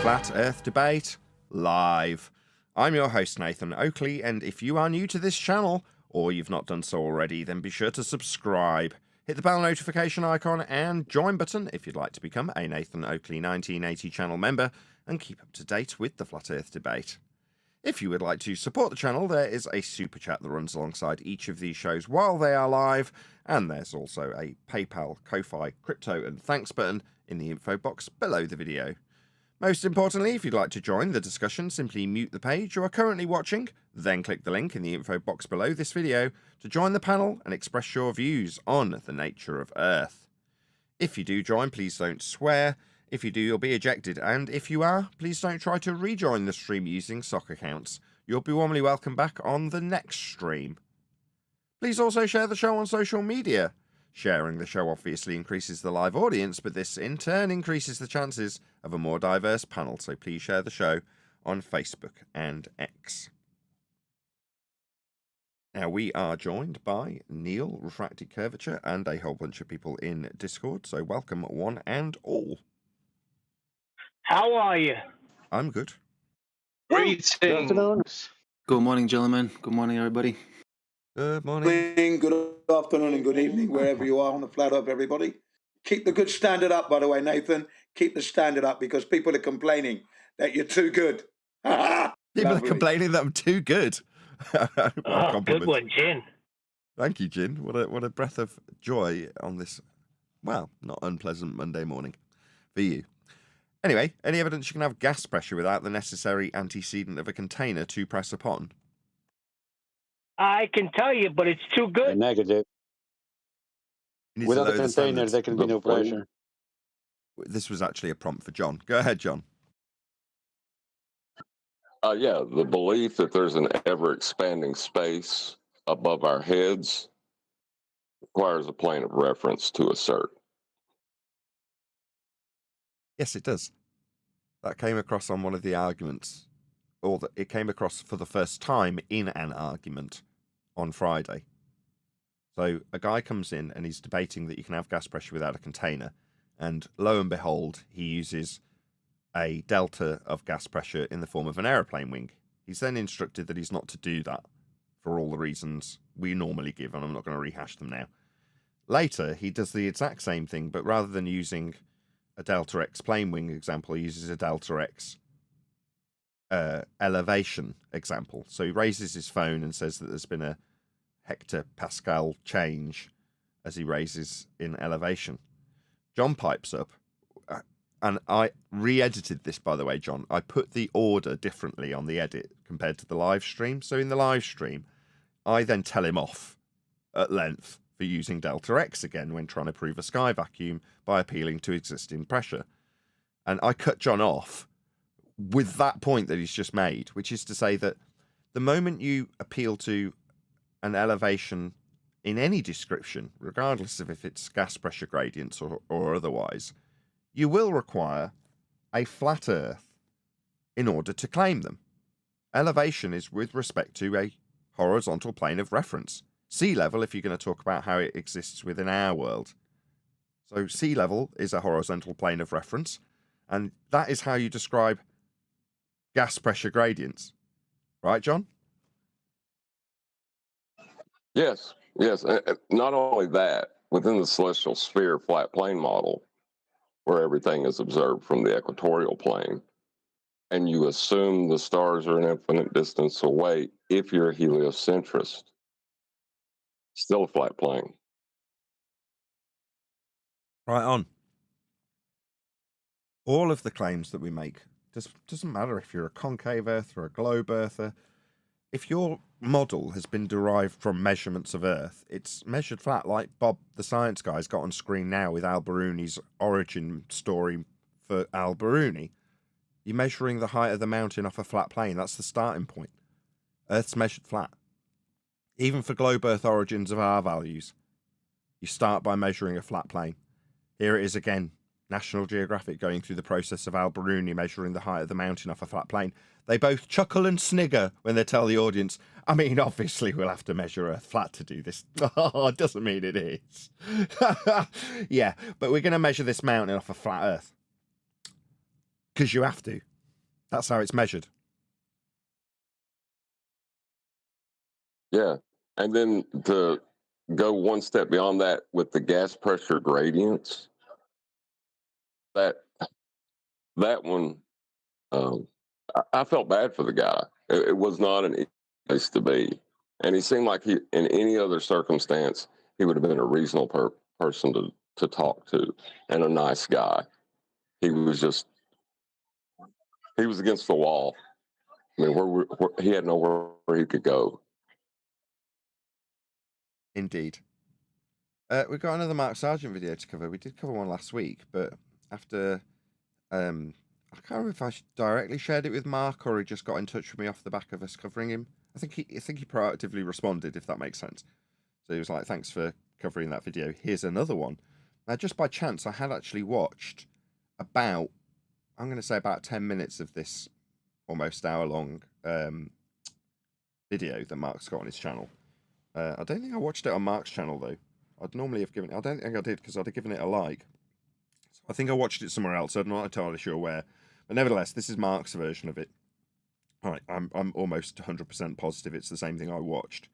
Flat Earth Debate live. I'm your host Nathan Oakley, and if you are new to this channel, or you've not done so already, then be sure to subscribe. Hit the bell notification icon and join button if you'd like to become a Nathan Oakley 1980 channel member and keep up to date with the Flat Earth Debate. If you would like to support the channel, there is a super chat that runs alongside each of these shows while they are live, and there's also a PayPal, Ko-Fi, crypto and thanks button in the info box below the video. Most importantly, if you'd like to join the discussion, simply mute the page you are currently watching, then click the link in the info box below this video to join the panel and express your views on the nature of Earth. If you do join, please don't swear. If you do, you'll be ejected, and if you are, please don't try to rejoin the stream using sock accounts. You'll be warmly welcome back on the next stream. Please also share the show on social media. Sharing the show obviously increases the live audience, but this in turn increases the chances of a more diverse panel, so please share the show on Facebook and X. Now, we are joined by Neil, Refracted Curvature, and a whole bunch of people in Discord, so welcome one and all. How are you? I'm good. Greetings. Good morning, gentlemen. Good morning, everybody. Good morning. Good afternoon and good evening, wherever you are on the flat earth, everybody. Keep the good standard up, by the way, Nathan. Keep the standard up because people are complaining that you're too good. People are complaining that I'm too good. Oh, good one, Jin. Thank you, Jin. What a breath of joy on this, well, not unpleasant Monday morning for you. Anyway, any evidence you can have gas pressure without the necessary antecedent of a container to press upon? I can tell you, but it's too good. Negative. Without the container, there can be no pressure. This was actually a prompt for John. Go ahead, John. Yeah, the belief that there's an ever-expanding space above our heads requires a plane of reference to assert. Yes, it does. That came across on one of the arguments, or that it came across for the first time in an argument on Friday. So a guy comes in and he's debating that you can have gas pressure without a container, and lo and behold, he uses a delta of gas pressure in the form of an aeroplane wing. He's then instructed that he's not to do that for all the reasons we normally give, and I'm not going to rehash them now. Later, he does the exact same thing, but rather than using a delta X plane wing example, he uses a delta X elevation example. So he raises his phone and says that there's been a hectopascal change as he raises in elevation. John pipes up, and I re-edited this, by the way, John. I put the order differently on the edit compared to the live stream. So in the live stream, I then tell him off at length for using delta X again when trying to prove a sky vacuum by appealing to existing pressure. And I cut John off with that point that he's just made, which is to say that the moment you appeal to an elevation in any description, regardless of if it's gas pressure gradients or otherwise, you will require a flat Earth in order to claim them. Elevation is with respect to a horizontal plane of reference. Sea level, if you're going to talk about how it exists within our world. So sea level is a horizontal plane of reference, and that is how you describe gas pressure gradients. Right, John? Yes. Not only that, within the celestial sphere flat plane model, where everything is observed from the equatorial plane, and you assume the stars are an infinite distance away if you're a heliocentrist, still a flat plane. Right on. All of the claims that we make, doesn't matter if you're a concave Earth or a globe Earther, if your model has been derived from measurements of Earth, it's measured flat, like Bob the science guy's got on screen now with Al Biruni's origin story for Al Biruni. You're measuring the height of the mountain off a flat plane. That's the starting point. Earth's measured flat. Even for globe Earth origins of our values, you start by measuring a flat plane. Here it is again. National Geographic going through the process of Al Biruni measuring the height of the mountain off a flat plane. They both chuckle and snigger when they tell the audience, I mean, obviously we'll have to measure Earth flat to do this. Oh, it doesn't mean it is. Yeah, but we're going to measure this mountain off a flat Earth. Because you have to. That's how it's measured. Yeah. And then to go one step beyond that with the gas pressure gradients, that one, I felt bad for the guy. It was not an easy place to be. And he seemed like in any other circumstance, he would have been a reasonable person to talk to and a nice guy. He was against the wall. I mean, he had nowhere where he could go. Indeed. We've got another Mark Sargent video to cover. We did cover one last week, but after I can't remember if I directly shared it with Mark or he just got in touch with me off the back of us covering him. I think he proactively responded, if that makes sense. So he was like, "Thanks for covering that video. Here's another one." Now, just by chance, I had actually watched about 10 minutes of this almost hour-long video that Mark's got on his channel. I don't think I watched it on Mark's channel, though. I'd normally have given it... I don't think I did, because I'd have given it a like. So I think I watched it somewhere else. I'm not entirely sure where. But nevertheless, this is Mark's version of it. All right, I'm almost 100% positive it's the same thing I watched.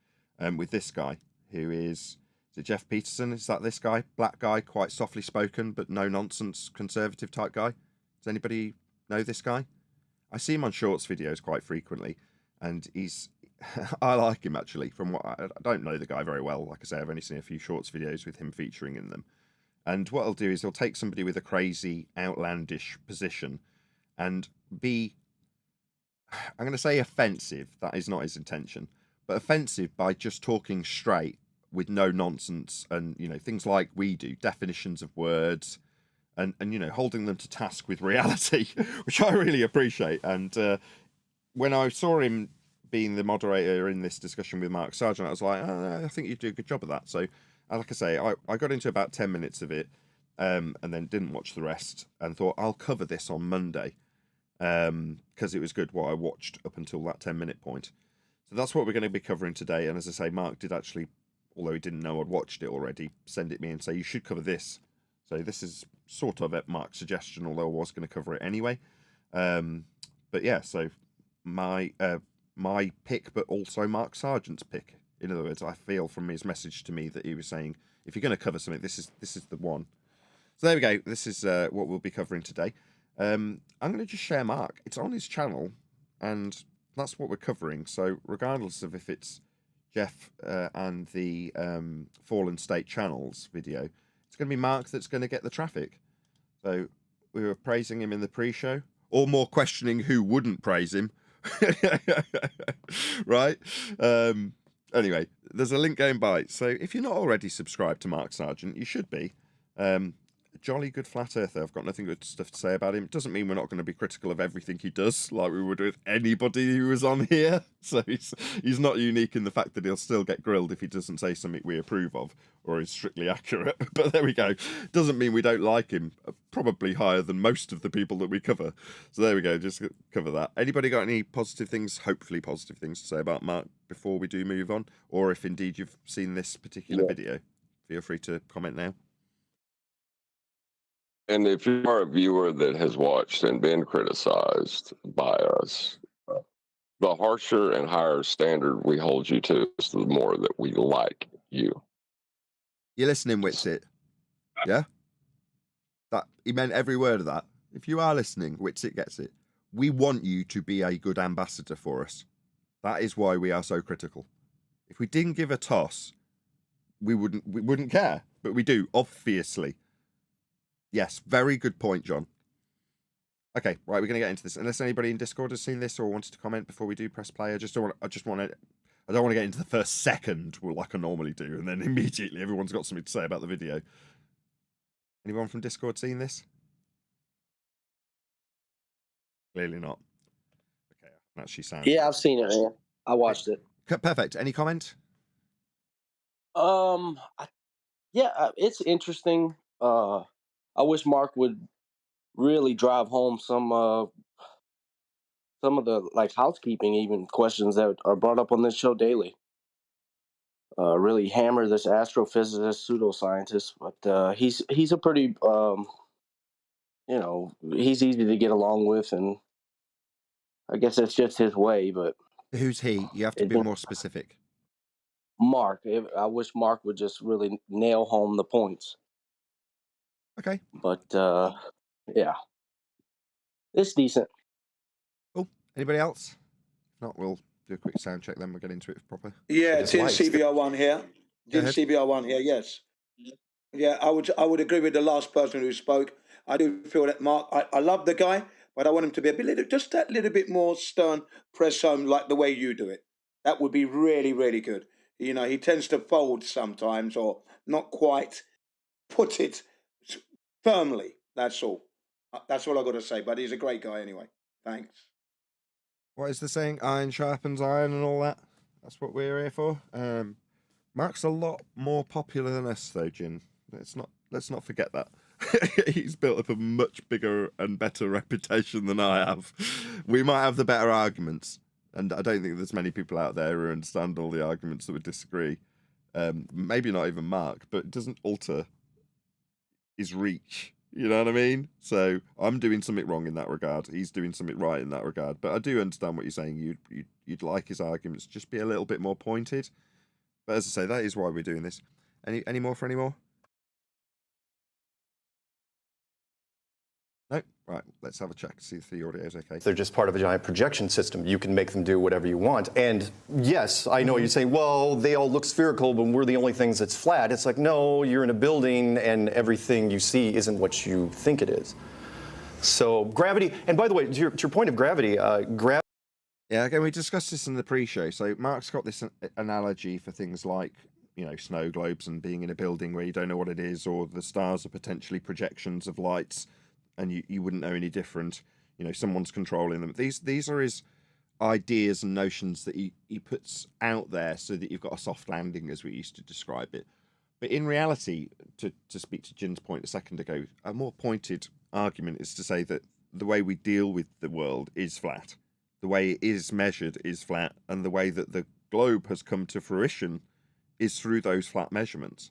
With this guy, who is it Jeff Peterson? Is that this guy? Black guy, quite softly spoken, but no-nonsense, conservative type guy? Does anybody know this guy? I see him on shorts videos quite frequently, and he's... I like him, actually. From what I don't know the guy very well. Like I say, I've only seen a few shorts videos with him featuring in them. And what he'll do is he'll take somebody with a crazy, outlandish position and be, I'm going to say offensive. That is not his intention. But offensive by just talking straight with no nonsense and, things like we do, definitions of words and holding them to task with reality, which I really appreciate. And when I saw him being the moderator in this discussion with Mark Sargent, I was like, I think you do a good job of that. So, like I say, I got into about 10 minutes of it and then didn't watch the rest and thought I'll cover this on Monday because it was good what I watched up until that 10-minute point. So that's what we're going to be covering today. And as I say, Mark did actually, although he didn't know I'd watched it already, send it me and say, you should cover this. So this is sort of at Mark's suggestion, although I was going to cover it anyway. But yeah, so my pick, but also Mark Sargent's pick. In other words, I feel from his message to me that he was saying, if you're going to cover something, this is the one. So there we go. This is what we'll be covering today. I'm going to just share Mark. It's on his channel, and that's what we're covering. So regardless of if it's Jeff and the Fallen State Channels video, it's going to be Mark that's going to get the traffic. So we were praising him in the pre-show, or more questioning who wouldn't praise him. Right? Anyway, there's a link going by. So if you're not already subscribed to Mark Sargent, you should be. Jolly good flat earther. I've got nothing good stuff to say about him. Doesn't mean we're not going to be critical of everything he does, like we would with anybody who was on here. So he's not unique in the fact that he'll still get grilled if he doesn't say something we approve of or is strictly accurate. But there we go. Doesn't mean we don't like him. Probably higher than most of the people that we cover. So there we go. Just cover that. Anybody got any positive things, hopefully positive things to say about Mark before we do move on? Or if indeed you've seen this particular video, feel free to comment now. And if you are a viewer that has watched and been criticized by us, the harsher and higher standard we hold you to is the more that we like you. You're listening, Witsit? Yeah? That he meant every word of that. If you are listening, Witsit gets it. We want you to be a good ambassador for us. That is why we are so critical. If we didn't give a toss, we wouldn't care. But we do, obviously. Yes, very good point, John. Okay, right, we're going to get into this. Unless anybody in Discord has seen this or wanted to comment before we do press play, I don't want to get into the first second like I normally do, and then immediately everyone's got something to say about the video. Anyone from Discord seen this? Clearly not. Okay, I can actually sound. Yeah, I've seen it, man. I watched it. Perfect. Any comment? It's interesting. I wish Mark would really drive home some of the housekeeping even questions that are brought up on this show daily. Really hammer this astrophysicist pseudoscientist, but he's a pretty he's easy to get along with, and I guess that's just his way, but Who's he? You have to be more specific. Mark. I wish Mark would just really nail home the points. Okay. But yeah, it's decent. Cool. Anybody else? If not, we'll do a quick sound check, then we'll get into it proper. Yeah, Tin CBR1 here. Tin CBR1 here, yes. Yeah, I would agree with the last person who spoke. I do feel that Mark, I love the guy, but I want him to be just that little bit more stern, press home like the way you do it. That would be really, really good. You know, he tends to fold sometimes or not quite put it firmly. That's all. That's all I've got to say. But he's a great guy anyway. Thanks. What is the saying? Iron sharpens iron and all that. That's what we're here for. Mark's a lot more popular than us, though, Jin. Let's not forget that. He's built up a much bigger and better reputation than I have. We might have the better arguments, and I don't think there's many people out there who understand all the arguments that would disagree. Maybe not even Mark, but it doesn't alter his reach. You know what I mean? So I'm doing something wrong in that regard. He's doing something right in that regard. But I do understand what you're saying. You'd like his arguments just be a little bit more pointed. But as I say, that is why we're doing this. Any more for any more? No? Right, let's have a check, see if the audio is okay. They're just part of a giant projection system. You can make them do whatever you want. And yes, I know you're saying, well, they all look spherical, but we're the only things that's flat. It's like, no, you're in a building and everything you see isn't what you think it is. So gravity, and by the way, to your point of gravity, yeah, again, we discussed this in the pre-show. So Mark's got this analogy for things like, you know, snow globes and being in a building where you don't know what it is, or the stars are potentially projections of lights and you wouldn't know any different. You know, someone's controlling them. These are his ideas and notions that he puts out there so that you've got a soft landing, as we used to describe it. But in reality, to speak to Jin's point a second ago, a more pointed argument is to say that the way we deal with the world is flat. The way it is measured is flat, and the way that the globe has come to fruition is through those flat measurements.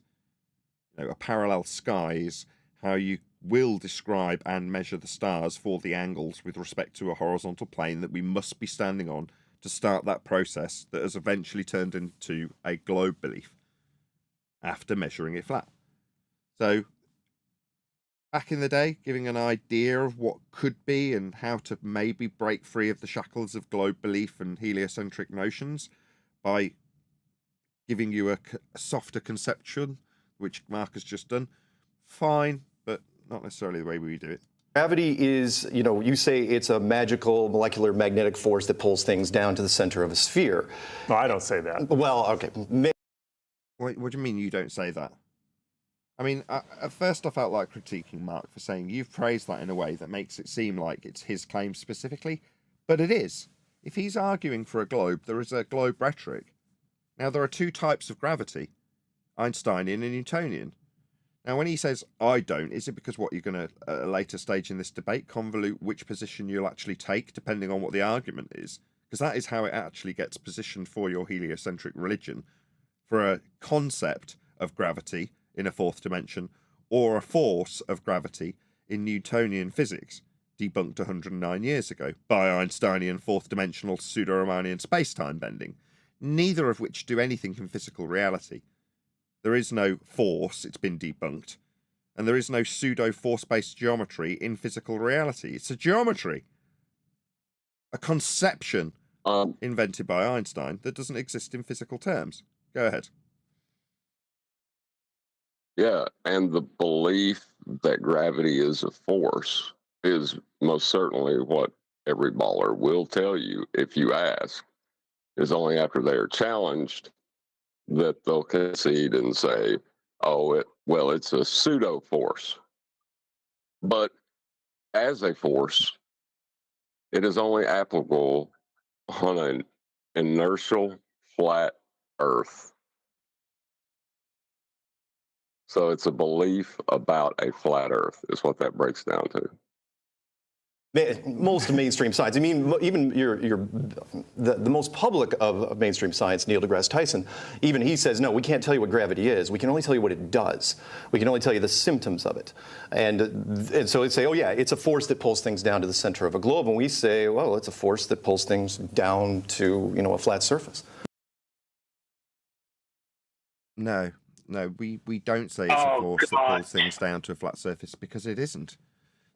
You know, a parallel sky is how you will describe and measure the stars for the angles with respect to a horizontal plane that we must be standing on to start that process that has eventually turned into a globe belief after measuring it flat. So back in the day, giving an idea of what could be and how to maybe break free of the shackles of globe belief and heliocentric notions by giving you a softer conception, which Mark has just done. Fine, but not necessarily the way we do it. gravity is, you know, you say it's a magical molecular magnetic force that pulls things down to the center of a sphere. No, I don't say that. Well, okay. What do you mean you don't say that? I mean, at first I felt like critiquing Mark for saying you've phrased that in a way that makes it seem like it's his claim specifically, but it is. If he's arguing for a globe, there is a globe rhetoric. Now, there are two types of gravity, Einsteinian and Newtonian. Now, when he says, I don't, is it because what you're going to, at a later stage in this debate, convolute which position you'll actually take, depending on what the argument is? Because that is how it actually gets positioned for your heliocentric religion, for a concept of gravity in a fourth dimension, or a force of gravity in Newtonian physics, debunked 109 years ago by Einsteinian fourth-dimensional pseudo-Riemannian space-time bending, neither of which do anything in physical reality. There is no force, it's been debunked, and there is no pseudo-force-based geometry in physical reality. It's a geometry, a conception invented by Einstein that doesn't exist in physical terms. Go ahead. Yeah, and the belief that gravity is a force is most certainly what every baller will tell you if you ask. Is only after they are challenged that they'll concede and say, oh, it's a pseudo force. But as a force, it is only applicable on an inertial flat Earth. So it's a belief about a flat Earth is what that breaks down to. Most of mainstream science. I mean, even the most public of mainstream science, Neil deGrasse Tyson, even he says, no, we can't tell you what gravity is. We can only tell you what it does. We can only tell you the symptoms of it. And so they say, oh yeah, it's a force that pulls things down to the center of a globe. And we say, well, it's a force that pulls things down to, a flat surface. No, we don't say it's a force that pulls things down to a flat surface, because it isn't.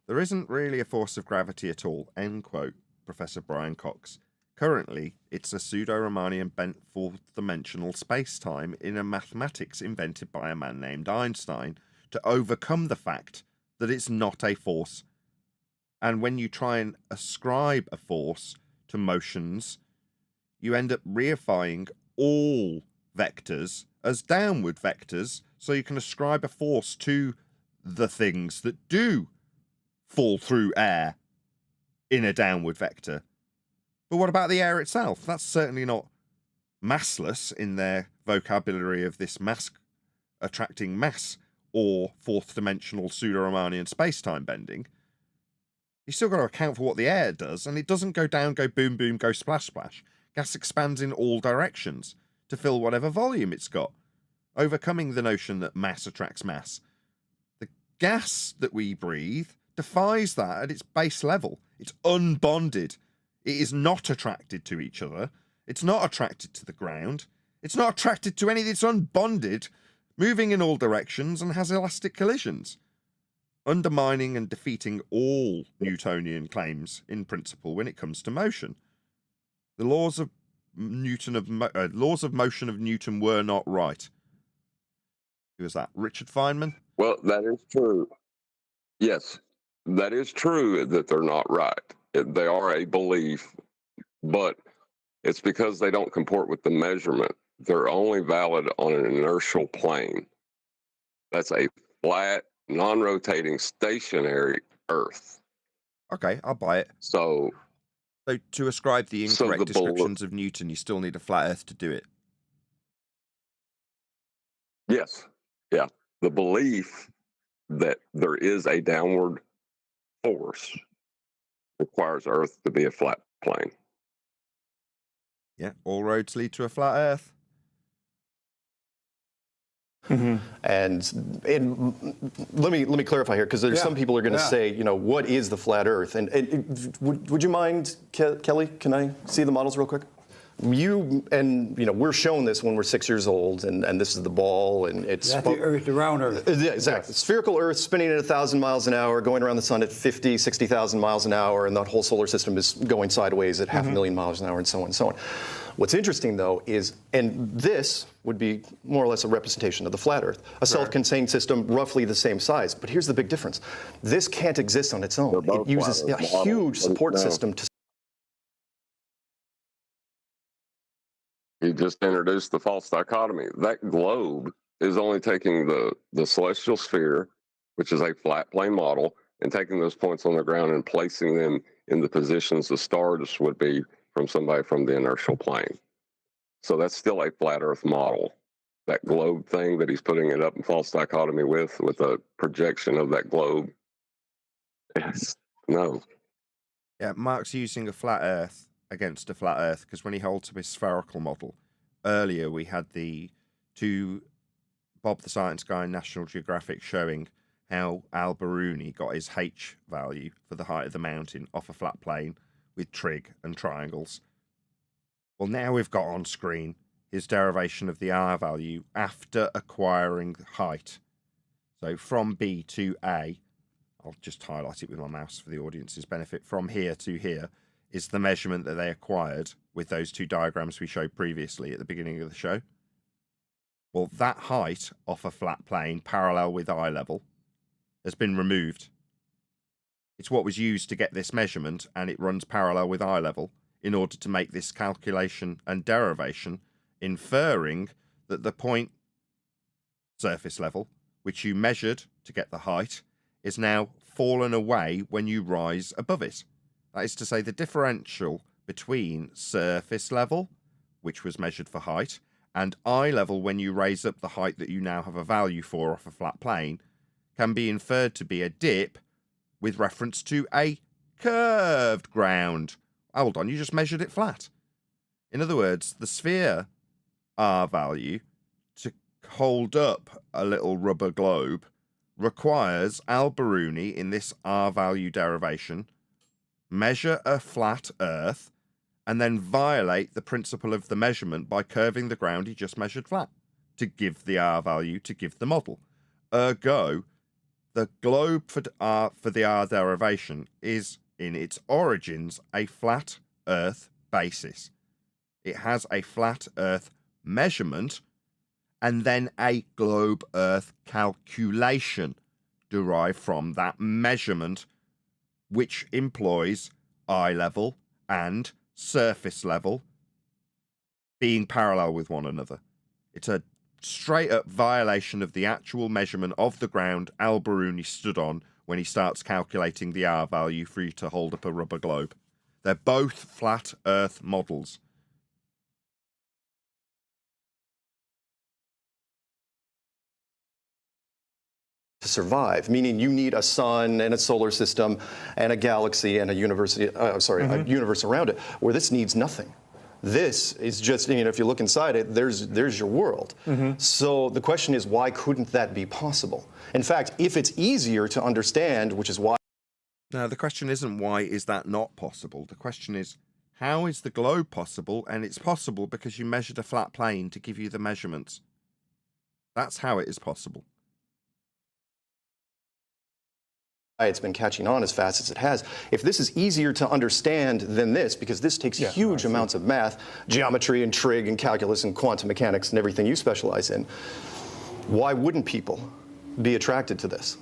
There isn't really a force of gravity at all, end quote, Professor Brian Cox. Currently, it's a pseudo-Riemannian bent fourth-dimensional space-time in a mathematics invented by a man named Einstein to overcome the fact that it's not a force. And when you try and ascribe a force to motions, you end up reifying all vectors as downward vectors, so you can ascribe a force to the things that do fall through air in a downward vector. But what about the air itself? That's certainly not massless in their vocabulary of this mass attracting mass or fourth dimensional pseudo-Riemannian space-time bending. You still got to account for what the air does, and it doesn't go down, go boom boom, go splash splash. Gas expands in all directions to fill whatever volume it's got, overcoming the notion that mass attracts mass. The gas that we breathe defies that at its base level. It's unbonded. It is not attracted to each other. It's not attracted to the ground. It's not attracted to anything. It's unbonded, moving in all directions, and has elastic collisions, undermining and defeating all Newtonian claims in principle when it comes to motion. The laws of motion of Newton were not right. Who was that? Richard Feynman? Well, that is true. Yes. That is true that they're not right. They are a belief, but it's because they don't comport with the measurement. They're only valid on an inertial plane. That's a flat, non-rotating, stationary Earth. Okay, I'll buy it. So to ascribe the incorrect descriptions of Newton, you still need a flat Earth to do it. Yes. Yeah. The belief that there is a downward force requires Earth to be a flat plane. Yeah, all roads lead to a flat Earth. Mm-hmm. And let me clarify here, because there's some people are going to say, what is the flat Earth? And would you mind, Kelly? Can I see the models real quick? We're shown this when we're 6 years old, and this is the ball, and it's that's the Earth, the round Earth. Yeah, exactly. Spherical Earth spinning at 1,000 miles an hour, going around the sun at 50, 60,000 miles an hour, and the whole solar system is going sideways at 500,000 miles an hour, and so on and so on. What's interesting, though, is, and this would be more or less a representation of the flat Earth, a self-contained system roughly the same size. But here's the big difference. This can't exist on its own. It uses a huge support system to... You just introduced the false dichotomy. That globe is only taking the celestial sphere, which is a flat plane model, and taking those points on the ground and placing them in the positions the stars would be from somebody from the inertial plane. So that's still a flat Earth model. That globe thing that he's putting it up in false dichotomy with a projection of that globe. No. Yeah, Mark's using a flat Earth against a flat Earth, because when he holds up his spherical model, earlier we had the two Bob the Science Guy and National Geographic showing how Al Biruni got his H value for the height of the mountain off a flat plane with trig and triangles. Well, now we've got on screen his derivation of the R value after acquiring height. So from B to A, I'll just highlight it with my mouse for the audience's benefit, from here to here is the measurement that they acquired with those two diagrams we showed previously at the beginning of the show. Well, that height off a flat plane parallel with eye level has been removed. It's what was used to get this measurement, and it runs parallel with eye level in order to make this calculation and derivation, inferring that the point surface level, which you measured to get the height, is now fallen away when you rise above it. That is to say, the differential between surface level, which was measured for height, and eye level when you raise up the height that you now have a value for off a flat plane, can be inferred to be a dip with reference to a curved ground. Hold on, you just measured it flat. In other words, the sphere R value to hold up a little rubber globe requires Al-Biruni in this R value derivation measure a flat Earth and then violate the principle of the measurement by curving the ground he just measured flat to give the R value, to give the model. Ergo, the globe for the R derivation is, in its origins, a flat Earth basis. It has a flat Earth measurement and then a globe Earth calculation derived from that measurement, which employs eye level and surface level being parallel with one another. It's a straight up violation of the actual measurement of the ground Al-Biruni stood on when he starts calculating the R value for you to hold up a rubber globe. They're both flat Earth models. To survive, meaning you need a sun and a solar system and a galaxy and a universe, a universe around it, where this needs nothing. This is just, if you look inside it, there's your world. So the question is, why couldn't that be possible? In fact, if it's easier to understand, which is why... Now, the question isn't why is that not possible. The question is, how is the globe possible? And it's possible because you measured a flat plane to give you the measurements. That's how it is possible. It's been catching on as fast as it has. If this is easier to understand than this, because this takes huge amounts of math, geometry and trig and calculus and quantum mechanics and everything you specialize in, why wouldn't people be attracted to this?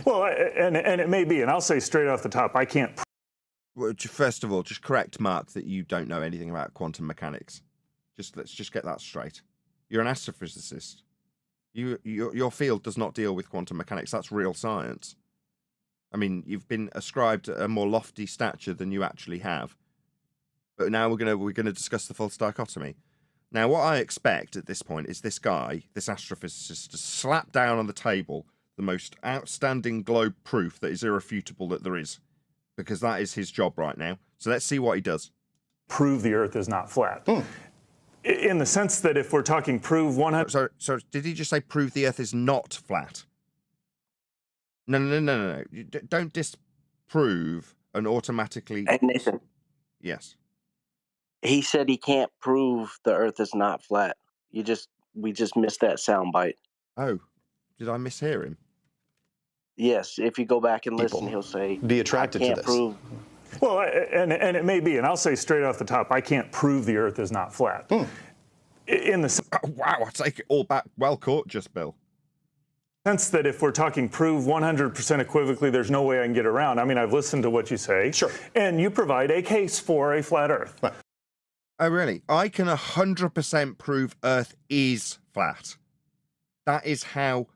Well, and it may be, and I'll say straight off the top, I can't... Well, first of all, just correct Mark that you don't know anything about quantum mechanics. Let's just get that straight. You're an astrophysicist. Your field does not deal with quantum mechanics. That's real science. I mean, you've been ascribed a more lofty stature than you actually have. But now we're gonna discuss the false dichotomy. Now, what I expect at this point is this guy, this astrophysicist, to slap down on the table the most outstanding globe proof that is irrefutable that there is, because that is his job right now. So let's see what he does. Prove the Earth is not flat. In the sense that if we're talking prove 100... So did he just say prove the Earth is not flat? No. Don't disprove and automatically... Hey, Nathan. Yes. He said he can't prove the Earth is not flat. We just missed that sound bite. Oh, did I mishear him? Yes, if you go back and listen, he'll say... Be attracted to this. Prove... Well, and it may be, and I'll say straight off the top, I can't prove the Earth is not flat. In the... Wow, I take it all back. Well caught, just Bill. Sense that if we're talking prove 100% equivocally, there's no way I can get around. I mean, I've listened to what you say. Sure. And you provide a case for a flat Earth. Right. Oh, really? I can 100% prove Earth is flat. That is how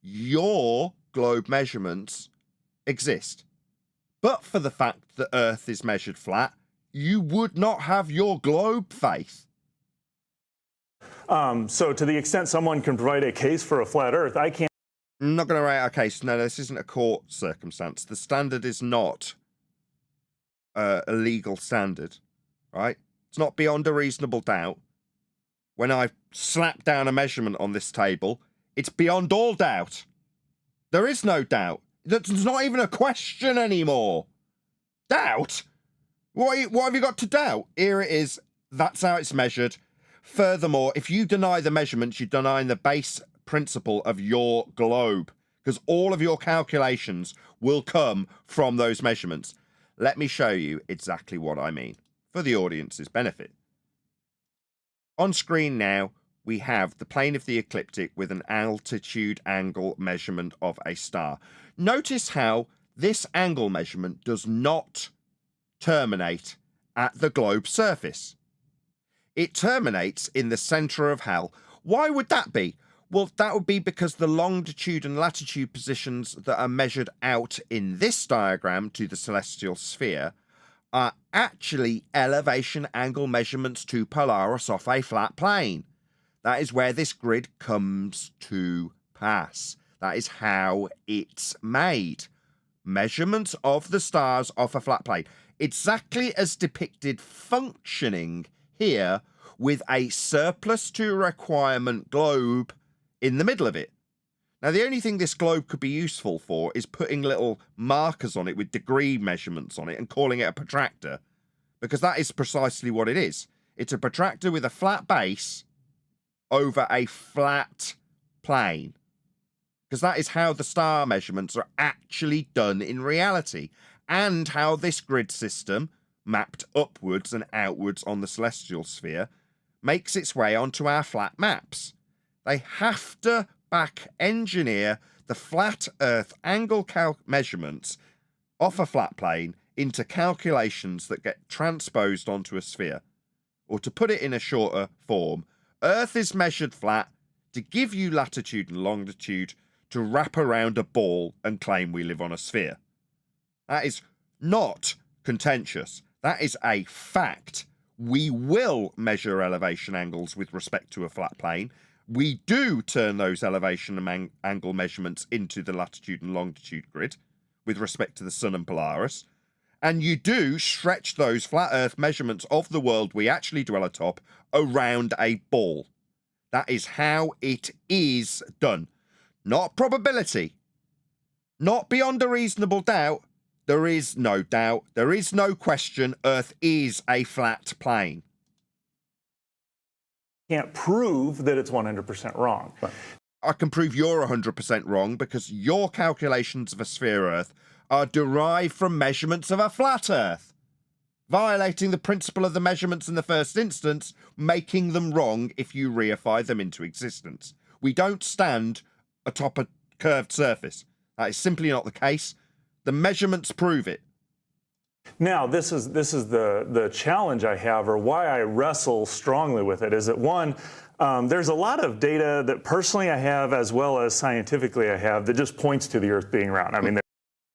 your globe measurements exist. But for the fact that Earth is measured flat, you would not have your globe faith. So to the extent someone can provide a case for a flat Earth, I can't. I'm not going to write our case. No, this isn't a court circumstance. The standard is not a legal standard, right? It's not beyond a reasonable doubt. When I slap down a measurement on this table, it's beyond all doubt. There is no doubt. There's not even a question anymore. Doubt? What have you got to doubt? Here it is. That's how it's measured. Furthermore, if you deny the measurements, you're denying the base principle of your globe, because all of your calculations will come from those measurements. Let me show you exactly what I mean for the audience's benefit. On screen now, we have the plane of the ecliptic with an altitude angle measurement of a star. Notice how this angle measurement does not terminate at the globe surface. It terminates in the center of hell. Why would that be? Well, that would be because the longitude and latitude positions that are measured out in this diagram to the celestial sphere are actually elevation angle measurements to Polaris off a flat plane. That is where this grid comes to pass. That is how it's made. measurements of the stars off a flat plane, exactly as depicted functioning here with a surplus to requirement globe in the middle of it. Now, the only thing this globe could be useful for is putting little markers on it with degree measurements on it and calling it a protractor, because that is precisely what it is. It's a protractor with a flat base over a flat plane, because that is how the star measurements are actually done in reality, and how this grid system, mapped upwards and outwards on the celestial sphere, makes its way onto our flat maps. They have to back engineer the flat Earth angle measurements off a flat plane into calculations that get transposed onto a sphere. Or to put it in a shorter form, Earth is measured flat to give you latitude and longitude to wrap around a ball and claim we live on a sphere. That is not contentious. That is a fact. We will measure elevation angles with respect to a flat plane. We do turn those elevation angle measurements into the latitude and longitude grid with respect to the Sun and Polaris. And you do stretch those flat Earth measurements of the world we actually dwell atop around a ball. That is how it is done. Not probability. Not beyond a reasonable doubt. There is no doubt. There is no question. Earth is a flat plane. Can't prove that it's 100% wrong. Right. I can prove you're 100% wrong because your calculations of a sphere Earth are derived from measurements of a flat Earth, violating the principle of the measurements in the first instance, making them wrong if you reify them into existence. We don't stand atop a curved surface. That is simply not the case. The measurements prove it. Now, this is the challenge I have, or why I wrestle strongly with it, is that one, there's a lot of data that personally I have, as well as scientifically I have, that just points to the Earth being round. I mean,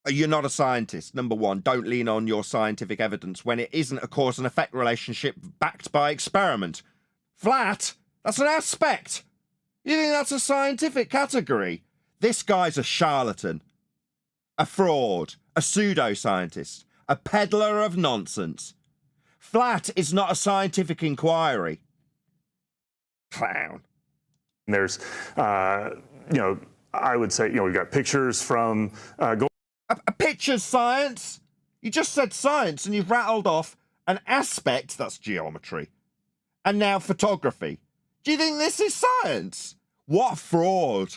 you're not a scientist. Number one, don't lean on your scientific evidence when it isn't a cause and effect relationship backed by experiment. Flat? That's an aspect. You think that's a scientific category? This guy's a charlatan, a fraud, a pseudoscientist, a peddler of nonsense. Flat is not a scientific inquiry. Clown. There's, I would say, we've got pictures from... A picture's science? You just said science and you've rattled off an aspect, that's geometry, and now photography. Do you think this is science? What fraud.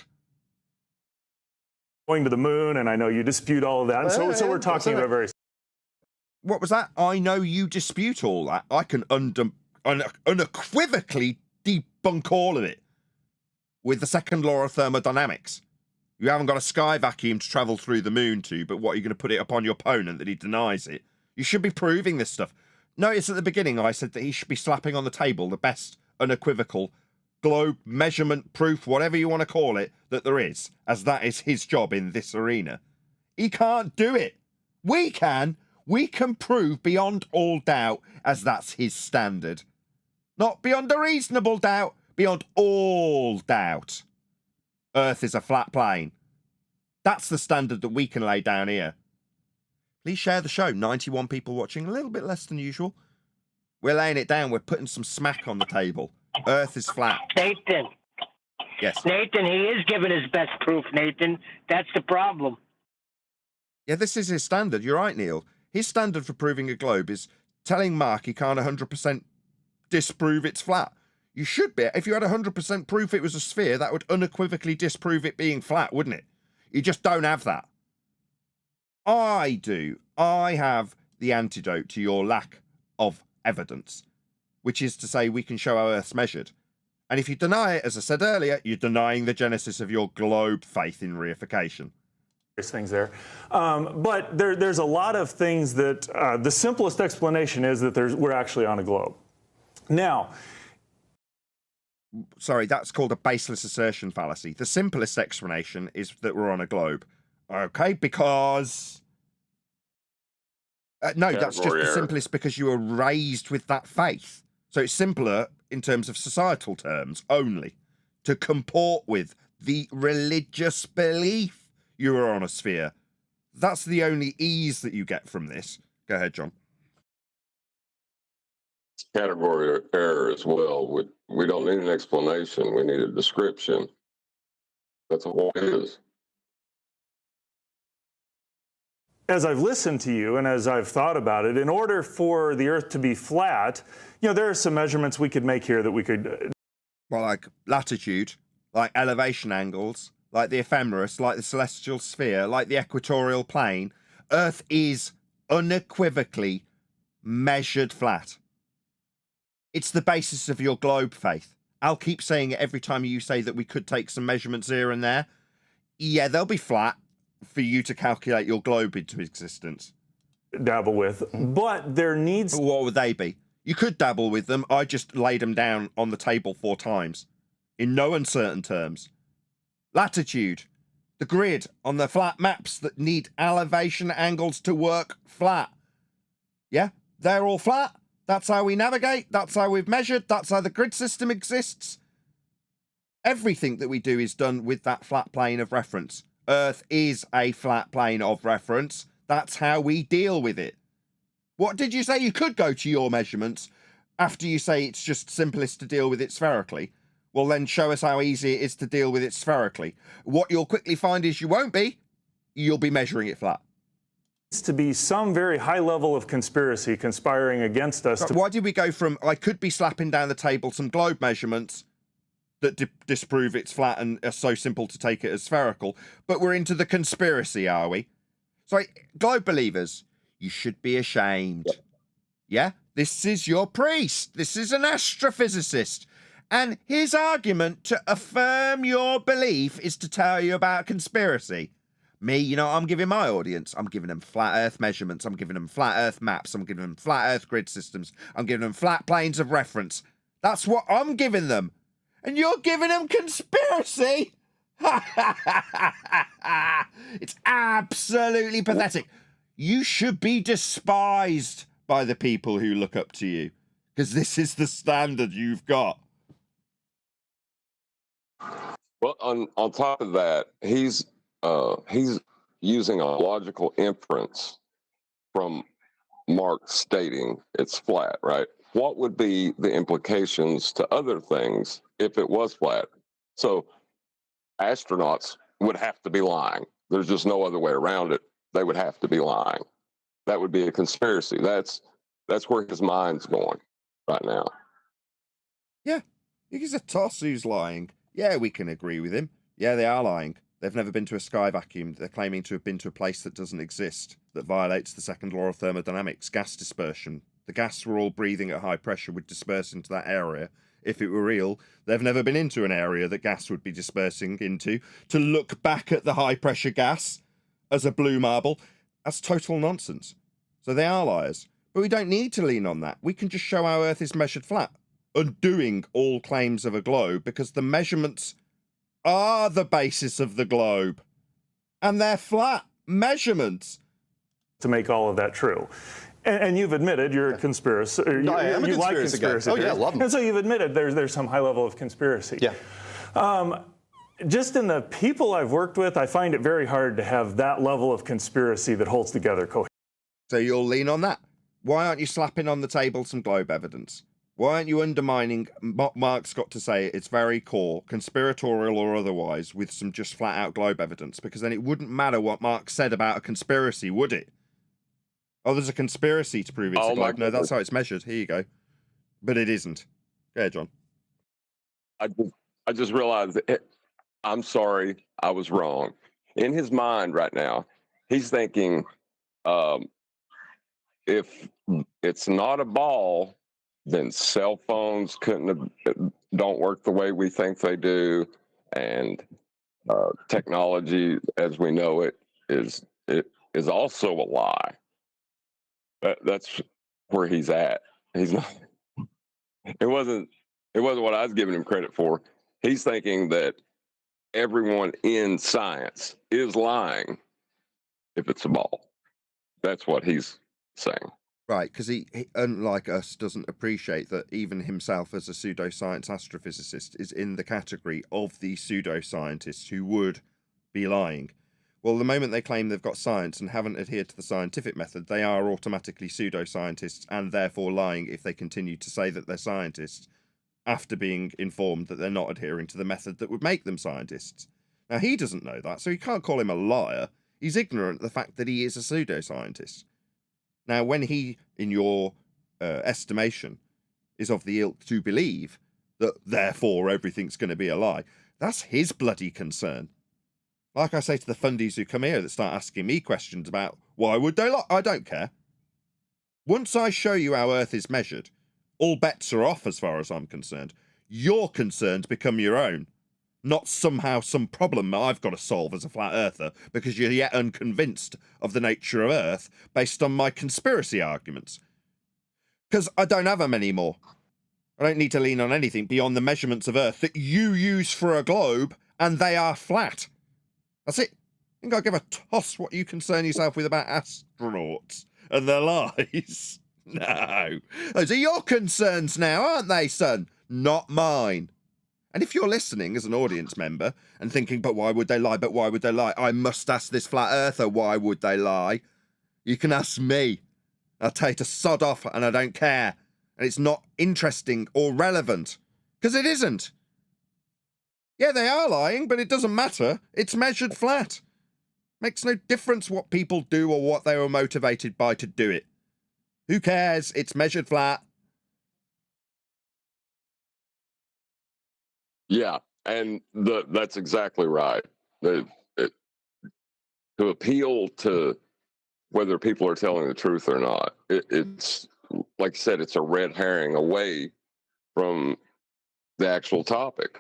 Going to the moon, and I know you dispute all of that. And so we're talking about very... What was that? I know you dispute all that. I can unequivocally debunk all of it with the second law of thermodynamics. You haven't got a sky vacuum to travel through the moon to, but what, are you going to put it upon your opponent that he denies it? You should be proving this stuff. Notice at the beginning I said that he should be slapping on the table the best unequivocal globe measurement proof, whatever you want to call it, that there is, as that is his job in this arena. He can't do it. We can. We can prove beyond all doubt, as that's his standard. Not beyond a reasonable doubt, beyond all doubt. Earth is a flat plane. That's the standard that we can lay down here. Please share the show. 91 people watching, a little bit less than usual. We're laying it down. We're putting some smack on the table. Earth is flat. Nathan. Yes. Nathan, he is giving his best proof, Nathan. That's the problem. Yeah, this is his standard. You're right, Neil. His standard for proving a globe is telling Mark he can't 100% disprove it's flat. You should be. If you had 100% proof it was a sphere, that would unequivocally disprove it being flat, wouldn't it? You just don't have that. I do. I have the antidote to your lack of evidence, which is to say we can show how Earth's measured. And if you deny it, as I said earlier, you're denying the genesis of your globe faith in reification. There's things there. But there's a lot of things that the simplest explanation is that we're actually on a globe. Now, sorry, that's called a baseless assertion fallacy. The simplest explanation is that we're on a globe. Okay, because... no, that's just the simplest because you were raised with that faith. So it's simpler in terms of societal terms only to comport with the religious belief you were on a sphere. that's the only ease that you get from this. Go ahead, John. It's category error as well. We don't need an explanation. We need a description. That's all it is. As I've listened to you and as I've thought about it, in order for the Earth to be flat, there are some measurements we could make here that we could... Well, like latitude, like elevation angles, like the ephemeris, like the celestial sphere, like the equatorial plane. Earth is unequivocally measured flat. It's the basis of your globe faith. I'll keep saying it every time you say that we could take some measurements here and there. Yeah, they'll be flat for you to calculate your globe into existence. Dabble with, but there needs... What would they be? You could dabble with them. I just laid them down on the table 4 times in no uncertain terms. Latitude, the grid on the flat maps that need elevation angles to work flat. Yeah, they're all flat. That's how we navigate. That's how we've measured. That's how the grid system exists. Everything that we do is done with that flat plane of reference. Earth is a flat plane of reference. That's how we deal with it. What did you say? You could go to your measurements after you say it's just simplest to deal with it spherically. Well, then show us how easy it is to deal with it spherically. What you'll quickly find is you won't be. You'll be measuring it flat. To be some very high level of conspiracy conspiring against us. Why did we go from, I could be slapping down the table some globe measurements that disprove it's flat and are so simple to take it as spherical, but we're into the conspiracy, are we? So, globe believers, you should be ashamed. Yeah? This is your priest. This is an astrophysicist. And his argument to affirm your belief is to tell you about conspiracy. Me, I'm giving my audience, I'm giving them flat Earth measurements, I'm giving them flat Earth maps, I'm giving them flat Earth grid systems, I'm giving them flat planes of reference. That's what I'm giving them. And you're giving them conspiracy? It's absolutely pathetic. You should be despised by the people who look up to you, because this is the standard you've got. Well, on top of that, he's using a logical inference from Mark stating it's flat, right? What would be the implications to other things if it was flat? So astronauts would have to be lying. There's just no other way around it. They would have to be lying. That would be a conspiracy. That's where his mind's going right now. Yeah, he's a toss who's lying. Yeah, we can agree with him. Yeah, they are lying. They've never been to a sky vacuum. They're claiming to have been to a place that doesn't exist, that violates the second law of thermodynamics, gas dispersion. The gas we're all breathing at high pressure would disperse into that area. If it were real, they've never been into an area that gas would be dispersing into. To look back at the high pressure gas as a blue marble, that's total nonsense. So they are liars. But we don't need to lean on that. We can just show how Earth is measured flat, undoing all claims of a globe, because the measurements are the basis of the globe. And they're flat measurements. To make all of that true. And you've admitted you're a conspiracy. No, I am a conspiracy guy. Oh, yeah, I love them. And so you've admitted there's some high level of conspiracy. Yeah. Just in the people I've worked with, I find it very hard to have that level of conspiracy that holds together coherently. So you'll lean on that. Why aren't you slapping on the table some globe evidence? Why aren't you undermining what Mark's got to say at its very core, conspiratorial or otherwise, with some just flat-out globe evidence? Because then it wouldn't matter what Mark said about a conspiracy, would it? Oh, there's a conspiracy to prove it's a globe. No, that's how it's measured. Here you go. But it isn't. Go ahead, John. I just realized I'm sorry, I was wrong. In his mind right now, he's thinking, if it's not a ball, then cell phones don't work the way we think they do, and technology as we know it is also a lie. That's where he's at. He's not. It wasn't what I was giving him credit for. He's thinking that everyone in science is lying if it's a ball. That's what he's saying. Right, because he, unlike us, doesn't appreciate that even himself as a pseudoscience astrophysicist is in the category of the pseudoscientists who would be lying. well, the moment they claim they've got science and haven't adhered to the scientific method, they are automatically pseudoscientists and therefore lying if they continue to say that they're scientists after being informed that they're not adhering to the method that would make them scientists. Now, he doesn't know that, so you can't call him a liar. He's ignorant of the fact that he is a pseudoscientist. Now, when he, in your estimation, is of the ilk to believe that therefore everything's going to be a lie, that's his bloody concern. Like I say to the fundies who come here that start asking me questions about why would they lie, I don't care. Once I show you how Earth is measured, all bets are off as far as I'm concerned. Your concerns become your own, not somehow some problem I've got to solve as a flat earther because you're yet unconvinced of the nature of Earth based on my conspiracy arguments. Because I don't have them anymore. I don't need to lean on anything beyond the measurements of Earth that you use for a globe, and they are flat. That's it. I think I'll give a toss what you concern yourself with about astronauts and their lies. No. Those are your concerns now, aren't they, son? Not mine. And if you're listening as an audience member and thinking, but why would they lie, but why would they lie? I must ask this flat earther, why would they lie? You can ask me. I'll tell you to sod off and I don't care. And it's not interesting or relevant. Because it isn't. Yeah, they are lying, but it doesn't matter. It's measured flat. Makes no difference what people do or what they were motivated by to do it. Who cares? It's measured flat. Yeah, and that's exactly right. To appeal to whether people are telling the truth or not, it's like I said, it's a red herring away from the actual topic,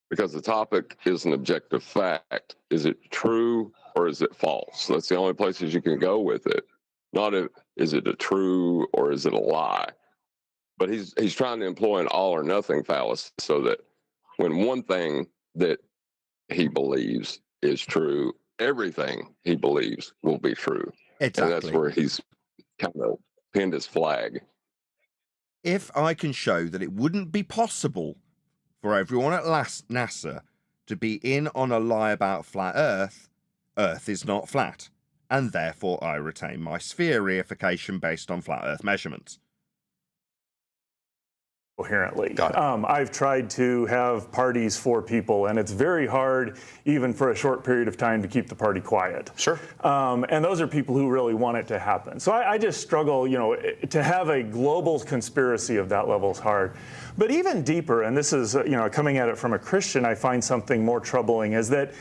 because the topic is an objective fact. Is it true or is it false? That's the only places you can go with it. Not is it a true or is it a lie? But he's trying to employ an all or nothing fallacy so that when one thing that he believes is true, everything he believes will be true. Exactly. And that's where he's kind of pinned his flag. If I can show that it wouldn't be possible for everyone at NASA to be in on a lie about flat Earth, Earth is not flat, and therefore I retain my sphere reification based on flat Earth measurements. Coherently. I've tried to have parties for people, and it's very hard, even for a short period of time, to keep the party quiet. Sure. And those are people who really want it to happen. So I just struggle, to have a global conspiracy of that level is hard. But even deeper, and this is, coming at it from a Christian, I find something more troubling, is that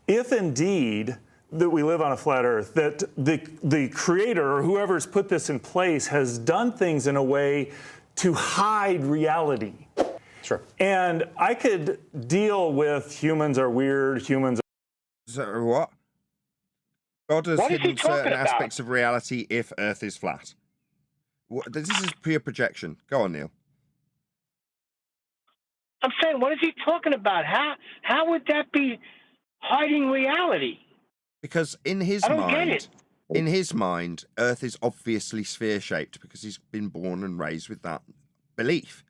if indeed that we live on a flat Earth, that the creator or whoever's put this in place has done things in a way to hide reality. Sure. And I could deal with humans are weird, humans are... So what? God has hidden certain aspects of reality if Earth is flat. This is pure projection. Go on, Neil. I'm saying, what is he talking about? How would that be hiding reality? Because in his mind, Earth is obviously sphere-shaped because he's been born and raised with that belief.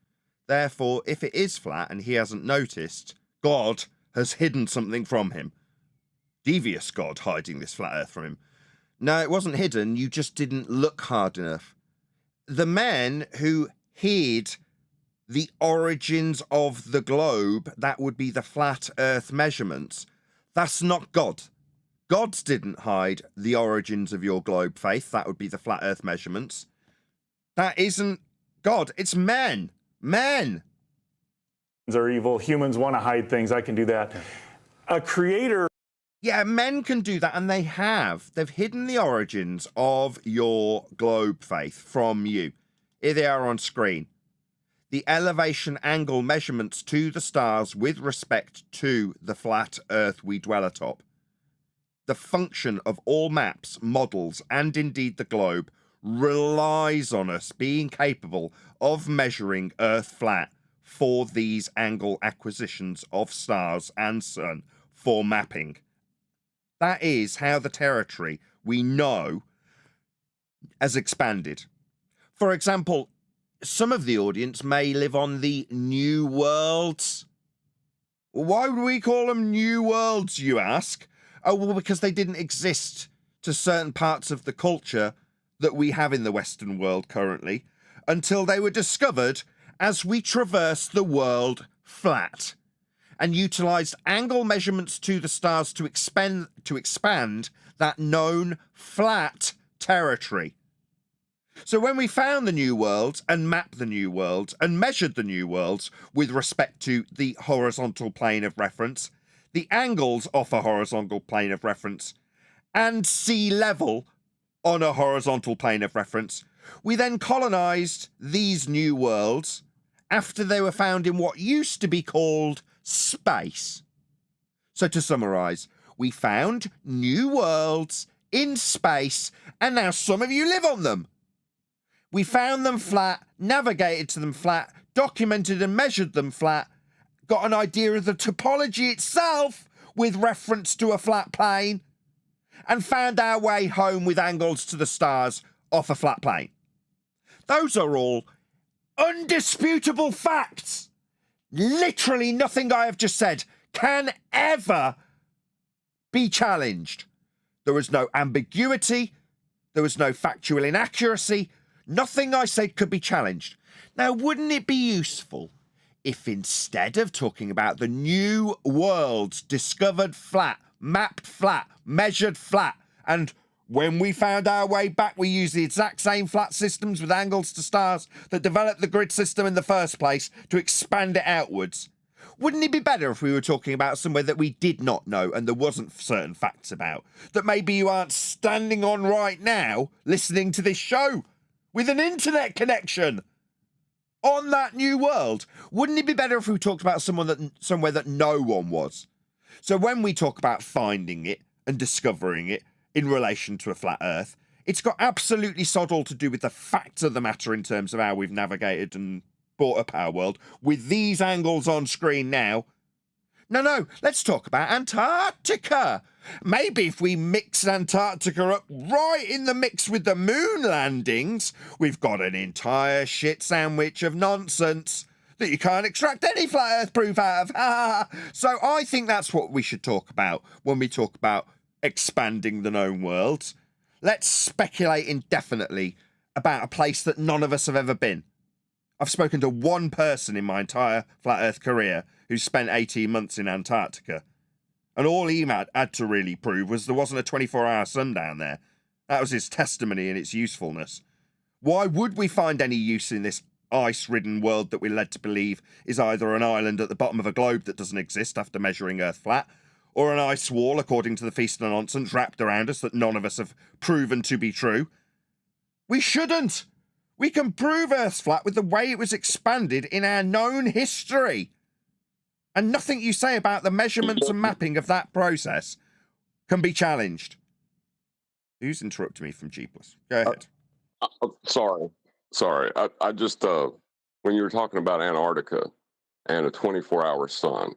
Therefore, if it is flat and he hasn't noticed, God has hidden something from him. Devious God hiding this flat Earth from him. No, it wasn't hidden. You just didn't look hard enough. The men who hid the origins of the globe, that would be the flat Earth measurements, that's not God. Gods didn't hide the origins of your globe faith. That would be the flat Earth measurements. That isn't God. It's men. Men are evil. Humans want to hide things. I can do that. A creator... Yeah, men can do that, and they have. They've hidden the origins of your globe faith from you. Here they are on screen. The elevation angle measurements to the stars with respect to the flat Earth we dwell atop. The function of all maps, models, and indeed the globe relies on us being capable of measuring Earth flat for these angle acquisitions of stars and sun for mapping. That is how the territory we know has expanded. For example, some of the audience may live on the New Worlds. Why would we call them New Worlds, you ask? Oh, well, because they didn't exist to certain parts of the culture that we have in the Western world currently until they were discovered as we traversed the world flat and utilized angle measurements to the stars to expand that known flat territory. So when we found the new worlds and mapped the new worlds and measured the new worlds with respect to the horizontal plane of reference, the angles off a horizontal plane of reference, and sea level on a horizontal plane of reference, we then colonized these new worlds after they were found in what used to be called space. So to summarize, we found new worlds in space, and now some of you live on them. We found them flat, navigated to them flat, documented and measured them flat, got an idea of the topology itself with reference to a flat plane, and found our way home with angles to the stars off a flat plane. Those are all undisputable facts. Literally nothing I have just said can ever be challenged. There was no ambiguity. There was no factual inaccuracy. Nothing I said could be challenged. Now, wouldn't it be useful if instead of talking about the new worlds discovered flat, mapped flat, measured flat, and when we found our way back, we used the exact same flat systems with angles to stars that developed the grid system in the first place to expand it outwards? Wouldn't it be better if we were talking about somewhere that we did not know and there wasn't certain facts about, that maybe you aren't standing on right now listening to this show with an internet connection on that new world? Wouldn't it be better if we talked about somewhere that no one was? So when we talk about finding it and discovering it in relation to a flat Earth, it's got absolutely sod all to do with the facts of the matter in terms of how we've navigated and brought up our world with these angles on screen now. No, let's talk about Antarctica. Maybe if we mix Antarctica up right in the mix with the moon landings, we've got an entire shit sandwich of nonsense that you can't extract any flat Earth proof out of. So I think that's what we should talk about when we talk about expanding the known worlds. Let's speculate indefinitely about a place that none of us have ever been. I've spoken to one person in my entire flat Earth career who spent 18 months in Antarctica. And all he had to really prove was there wasn't a 24-hour sun down there. That was his testimony in its usefulness. Why would we find any use in this ice-ridden world that we're led to believe is either an island at the bottom of a globe that doesn't exist after measuring Earth flat, or an ice wall, according to the feast of nonsense wrapped around us that none of us have proven to be true? We shouldn't. We can prove Earth's flat with the way it was expanded in our known history. And nothing you say about the measurements and mapping of that process can be challenged. Who's interrupted me from G+? Go ahead. Sorry. I just, when you were talking about Antarctica and a 24-hour sun,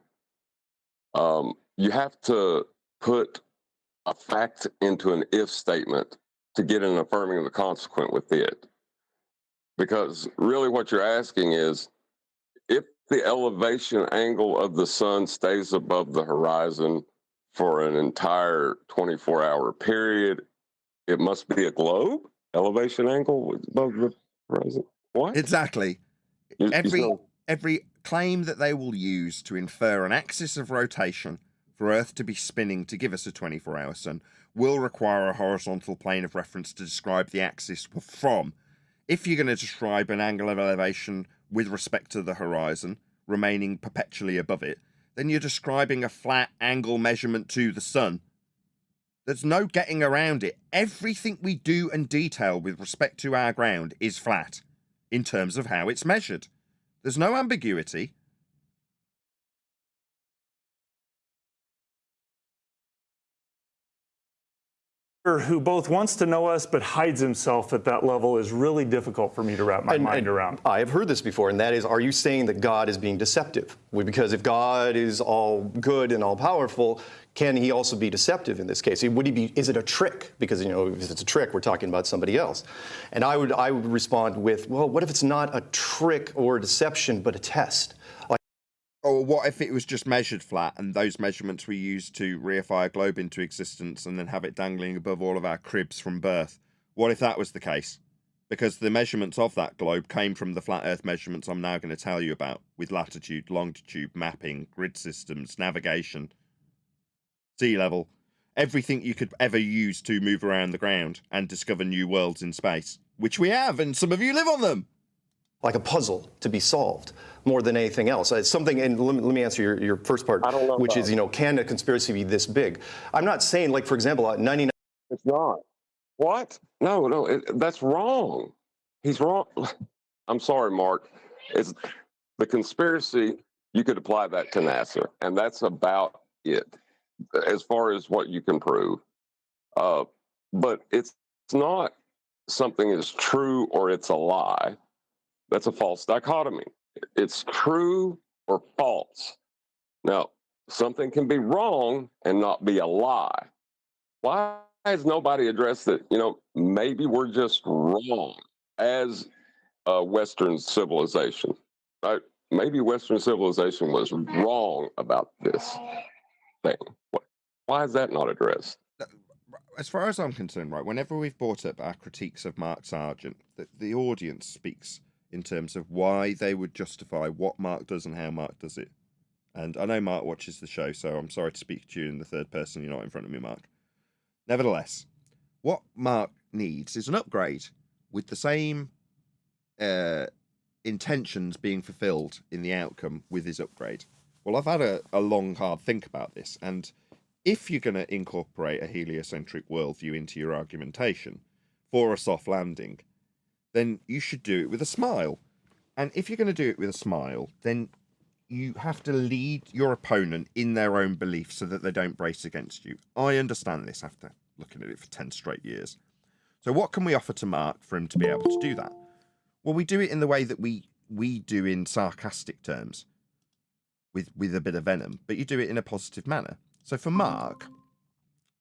you have to put a fact into an if statement to get an affirming the consequent with it. Because really what you're asking is, if the elevation angle of the sun stays above the horizon for an entire 24-hour period, it must be a globe elevation angle above the horizon. What? Exactly. Every claim that they will use to infer an axis of rotation for Earth to be spinning to give us a 24-hour sun will require a horizontal plane of reference to describe the axis from. If you're going to describe an angle of elevation with respect to the horizon, remaining perpetually above it, then you're describing a flat angle measurement to the sun. There's no getting around it. Everything we do and detail with respect to our ground is flat in terms of how it's measured. There's no ambiguity. Who both wants to know us but hides himself at that level is really difficult for me to wrap my mind around. I have heard this before, and that is, are you saying that God is being deceptive? Because if God is all good and all powerful, can he also be deceptive in this case? Would he be? Is it a trick? Because, you know, if it's a trick, we're talking about somebody else. And I would respond with, well, what if it's not a trick or a deception, but a test? Or what if it was just measured flat and those measurements we used to reify a globe into existence and then have it dangling above all of our cribs from birth? What if that was the case? Because the measurements of that globe came from the flat Earth measurements I'm now going to tell you about, with latitude, longitude, mapping, grid systems, navigation, sea level, everything you could ever use to move around the ground and discover new worlds in space, which we have, and some of you live on them. Like a puzzle to be solved more than anything else. It's something, and let me answer your first part, which is, can a conspiracy be this big? I'm not saying, like, for example, 99. It's not. What? No, that's wrong. He's wrong. I'm sorry, Mark. It's the conspiracy. You could apply that to NASA, and that's about it, as far as what you can prove. But it's not something is true or it's a lie. That's a false dichotomy. It's true or false. Now, something can be wrong and not be a lie. Why has nobody addressed that? Maybe we're just wrong as a Western civilization, right? Maybe Western civilization was wrong about this thing. Why is that not addressed? As far as I'm concerned, right, whenever we've brought up our critiques of Mark Sargent, the audience speaks in terms of why they would justify what Mark does and how Mark does it. And I know Mark watches the show, so I'm sorry to speak to you in the third person. You're not in front of me, Mark. Nevertheless, what Mark needs is an upgrade with the same intentions being fulfilled in the outcome with his upgrade. Well, I've had a long, hard think about this, and if you're going to incorporate a heliocentric worldview into your argumentation for a soft landing, then you should do it with a smile. And if you're going to do it with a smile, then you have to lead your opponent in their own belief so that they don't brace against you. I understand this after looking at it for 10 straight years. So what can we offer to Mark for him to be able to do that? Well, we do it in the way that we do in sarcastic terms, with a bit of venom, but you do it in a positive manner. So for Mark,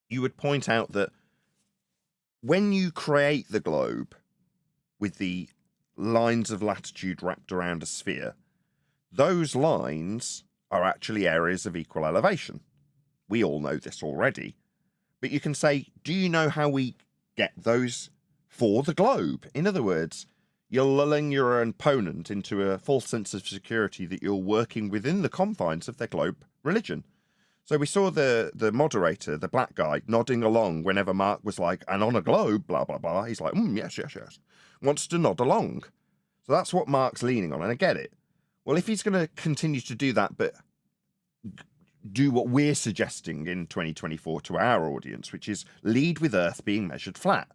you would point out that when you create the globe with the lines of latitude wrapped around a sphere, those lines are actually areas of equal elevation. We all know this already. But you can say, do you know how we get those for the globe? In other words, you're lulling your opponent into a false sense of security that you're working within the confines of their globe religion. So we saw the moderator, the black guy, nodding along whenever Mark was like, and on a globe, blah, blah, blah. He's like, yes. Wants to nod along. So that's what Mark's leaning on, and I get it. Well, if he's going to continue to do that, but do what we're suggesting in 2024 to our audience, which is lead with Earth being measured flat.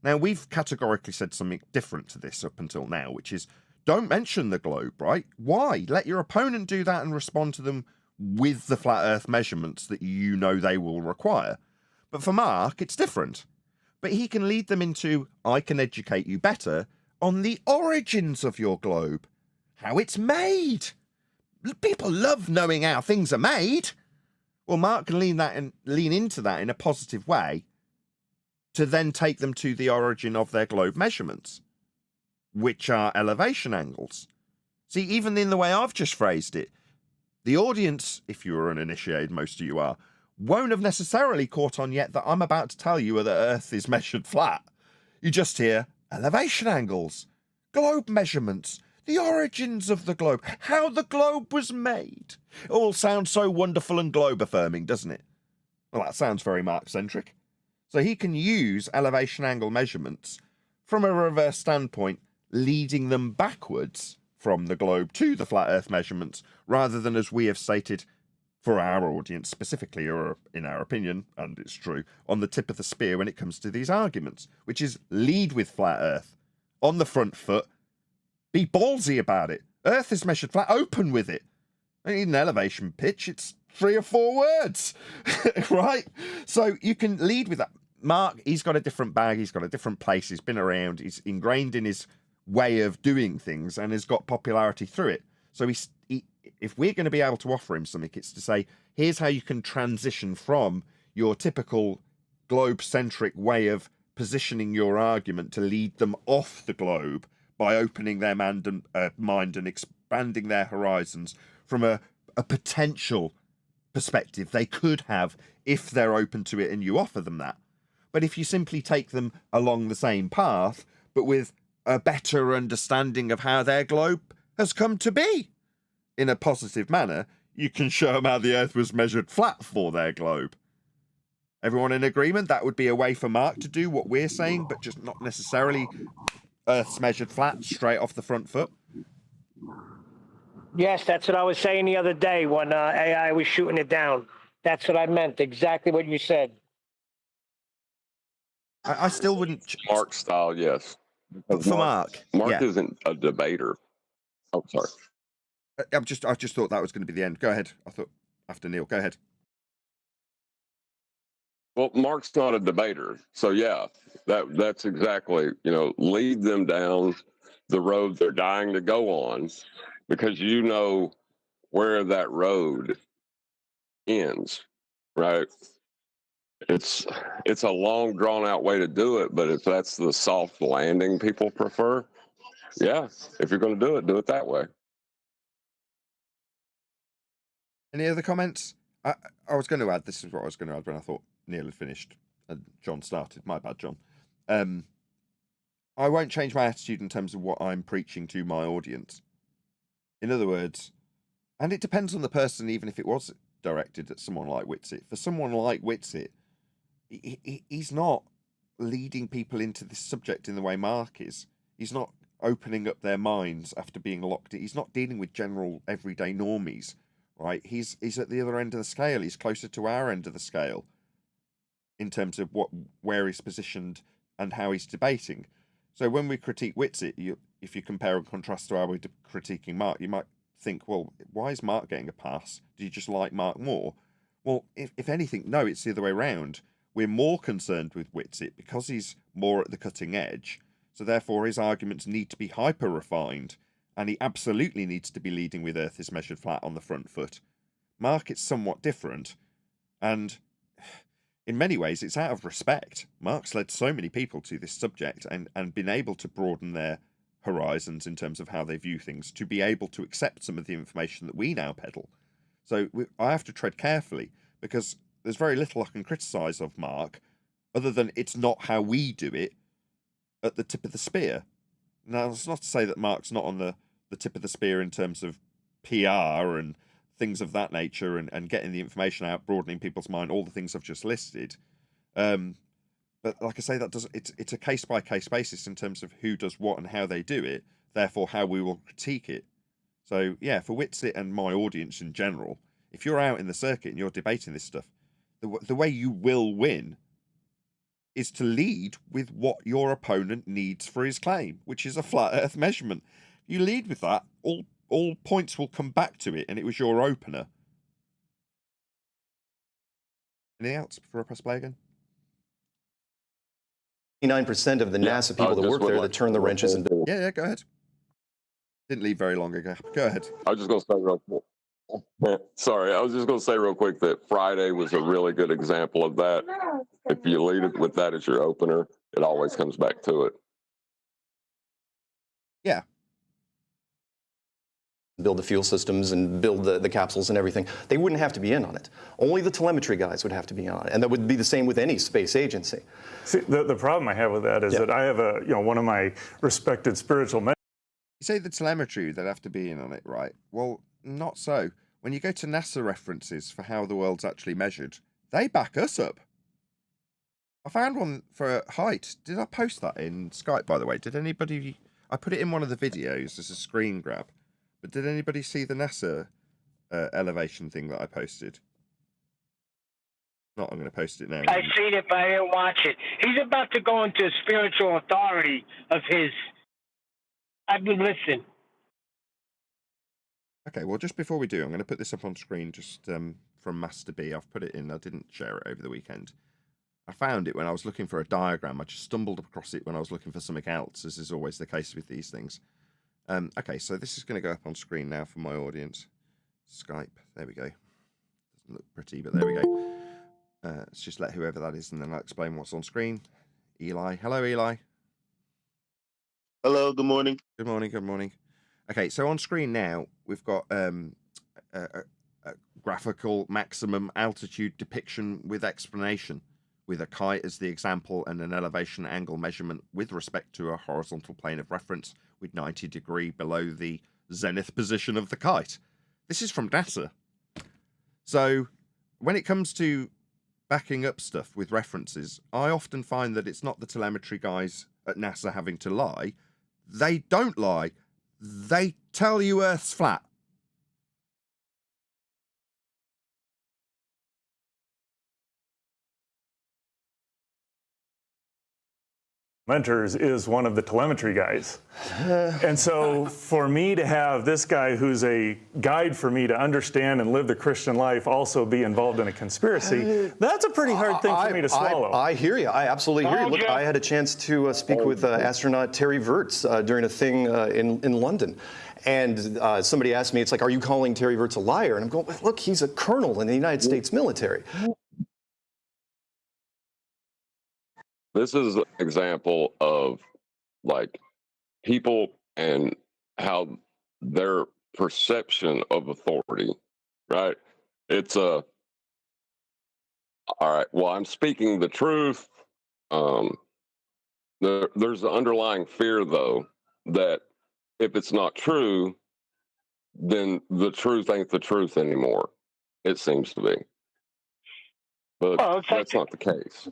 Now, we've categorically said something different to this up until now, which is don't mention the globe, right? Why? Let your opponent do that and respond to them with the flat Earth measurements that you know they will require. But for Mark, it's different. But he can lead them into, I can educate you better on the origins of your globe, how it's made. People love knowing how things are made. Well, Mark can lean into that in a positive way to then take them to the origin of their globe measurements, which are elevation angles. See, even in the way I've just phrased it, the audience, if you're uninitiated, most of you are, won't have necessarily caught on yet that I'm about to tell you that Earth is measured flat. You just hear elevation angles, globe measurements, the origins of the globe, how the globe was made. It all sounds so wonderful and globe affirming, doesn't it? Well, that sounds very Mark-centric. So he can use elevation angle measurements from a reverse standpoint, leading them backwards from the globe to the flat Earth measurements, rather than, as we have stated, for our audience specifically, or in our opinion, and it's true, on the tip of the spear when it comes to these arguments, which is lead with flat Earth, on the front foot, be ballsy about it. Earth is measured flat, open with it. I don't need an elevation pitch, it's 3 or 4 words, right? So you can lead with that. Mark, he's got a different bag, he's got a different place, he's been around, he's ingrained in his way of doing things and has got popularity through it. So if we're going to be able to offer him something, it's to say, here's how you can transition from your typical globe-centric way of positioning your argument to lead them off the globe by opening their mind and expanding their horizons from a a potential perspective they could have if they're open to it and you offer them that. But if you simply take them along the same path, but with a better understanding of how their globe has come to be in a positive manner, you can show them how the Earth was measured flat for their globe. Everyone in agreement? That would be a way for Mark to do what we're saying, but just not necessarily Earth's measured flat straight off the front foot. Yes, that's what I was saying the other day when AI was shooting it down. That's what I meant. Exactly what you said. I still wouldn't. Mark style, yes. But for Mark, Mark yeah. isn't a debater. Oh, sorry. I just thought that was going to be the end. Go ahead. I thought after Neil. Go ahead. Well, Mark's not a debater, so yeah, that's exactly, lead them down the road they're dying to go on, because you know where that road ends, right? It's a long, drawn out way to do it, but if that's the soft landing people prefer, yeah, if you're going to do it that way. Any other comments? I was going to add, this is what I was going to add when I thought Neil had finished and John started. My bad, John. I won't change my attitude in terms of what I'm preaching to my audience. In other words, and it depends on the person, even if it was directed at someone like Whitsitt. For someone like Whitsitt, he's not leading people into this subject in the way Mark is. He's not opening up their minds after being locked in. He's not dealing with general everyday normies, right? He's at the other end of the scale. He's closer to our end of the scale in terms of where he's positioned and how he's debating. So when we critique Whitsitt, if you compare and contrast to how we're critiquing Mark, you might think, well, why is Mark getting a pass? Do you just like Mark more? Well, if anything, no, it's the other way around. We're more concerned with Whitsitt because he's more at the cutting edge. So therefore, his arguments need to be hyper-refined, and he absolutely needs to be leading with Earth is measured flat on the front foot. Mark, it's somewhat different, and in many ways, it's out of respect. Mark's led so many people to this subject and been able to broaden their horizons in terms of how they view things, to be able to accept some of the information that we now peddle. So I have to tread carefully, because there's very little I can criticise of Mark, other than it's not how we do it at the tip of the spear. Now, it's not to say that Mark's not on the tip of the spear in terms of PR and things of that nature, and getting the information out, broadening people's mind, all the things I've just listed. But like I say, that doesn't. It's a case by case basis in terms of who does what and how they do it. Therefore, how we will critique it. So yeah, for Whitsitt and my audience in general, if you're out in the circuit and you're debating this stuff, the way you will win is to lead with what your opponent needs for his claim, which is a flat Earth measurement. You lead with that, all points will come back to it, and it was your opener. Anything else before I press play again? 99% of the NASA people that work there that turn the wrenches and... Yeah, go ahead. Didn't leave very long ago. Go ahead. I was just going to say real quick. Sorry, I was just going to say real quick that Friday was a really good example of that. If you lead it with that as your opener, it always comes back to it. Yeah. Build the fuel systems and build the capsules and everything. They wouldn't have to be in on it. Only the telemetry guys would have to be on it. And that would be the same with any space agency. See, the problem I have with that is that I have one of my respected spiritual mentors. You say the telemetry that have to be in on it, right? Well, not so. When you go to NASA references for how the world's actually measured, they back us up. I found one for height. Did I post that in Skype, by the way? Did anybody... I put it in one of the videos as a screen grab. But did anybody see the NASA elevation thing that I posted? Not, I'm going to post it now. I seen it, but I didn't watch it. He's about to go into a spiritual authority of his. I've been listening. Okay, well, just before we do, I'm going to put this up on screen just from Master B. I've put it in. I didn't share it over the weekend. I found it when I was looking for a diagram. I just stumbled across it when I was looking for something else, as is always the case with these things. Okay, so this is going to go up on screen now for my audience. Skype, there we go. Doesn't look pretty, but there we go. Let's just let whoever that is, and then I'll explain what's on screen. Eli. Hello, Eli. Hello, good morning. Good morning, good morning. Okay, so on screen now, we've got graphical maximum altitude depiction with explanation, with a kite as the example and an elevation angle measurement with respect to a horizontal plane of reference with 90 degrees below the zenith position of the kite. This is from NASA. So when it comes to backing up stuff with references, I often find that it's not the telemetry guys at NASA having to lie. They don't lie. They tell you Earth's flat. Mentors is one of the telemetry guys. And so for me to have this guy who's a guide for me to understand and live the Christian life also be involved in a conspiracy, that's a pretty hard thing for me to swallow. I hear you. I absolutely hear you. Look, I had a chance to speak with astronaut Terry Virts during a thing in London. And somebody asked me, it's like, are you calling Terry Virts a liar? And I'm going, look, he's a colonel in the United States military. This is an example of like people and how their perception of authority, right? It's all right, well, I'm speaking the truth. There's an underlying fear, though, that if it's not true, then the truth ain't the truth anymore. It seems to be. But that's not the case.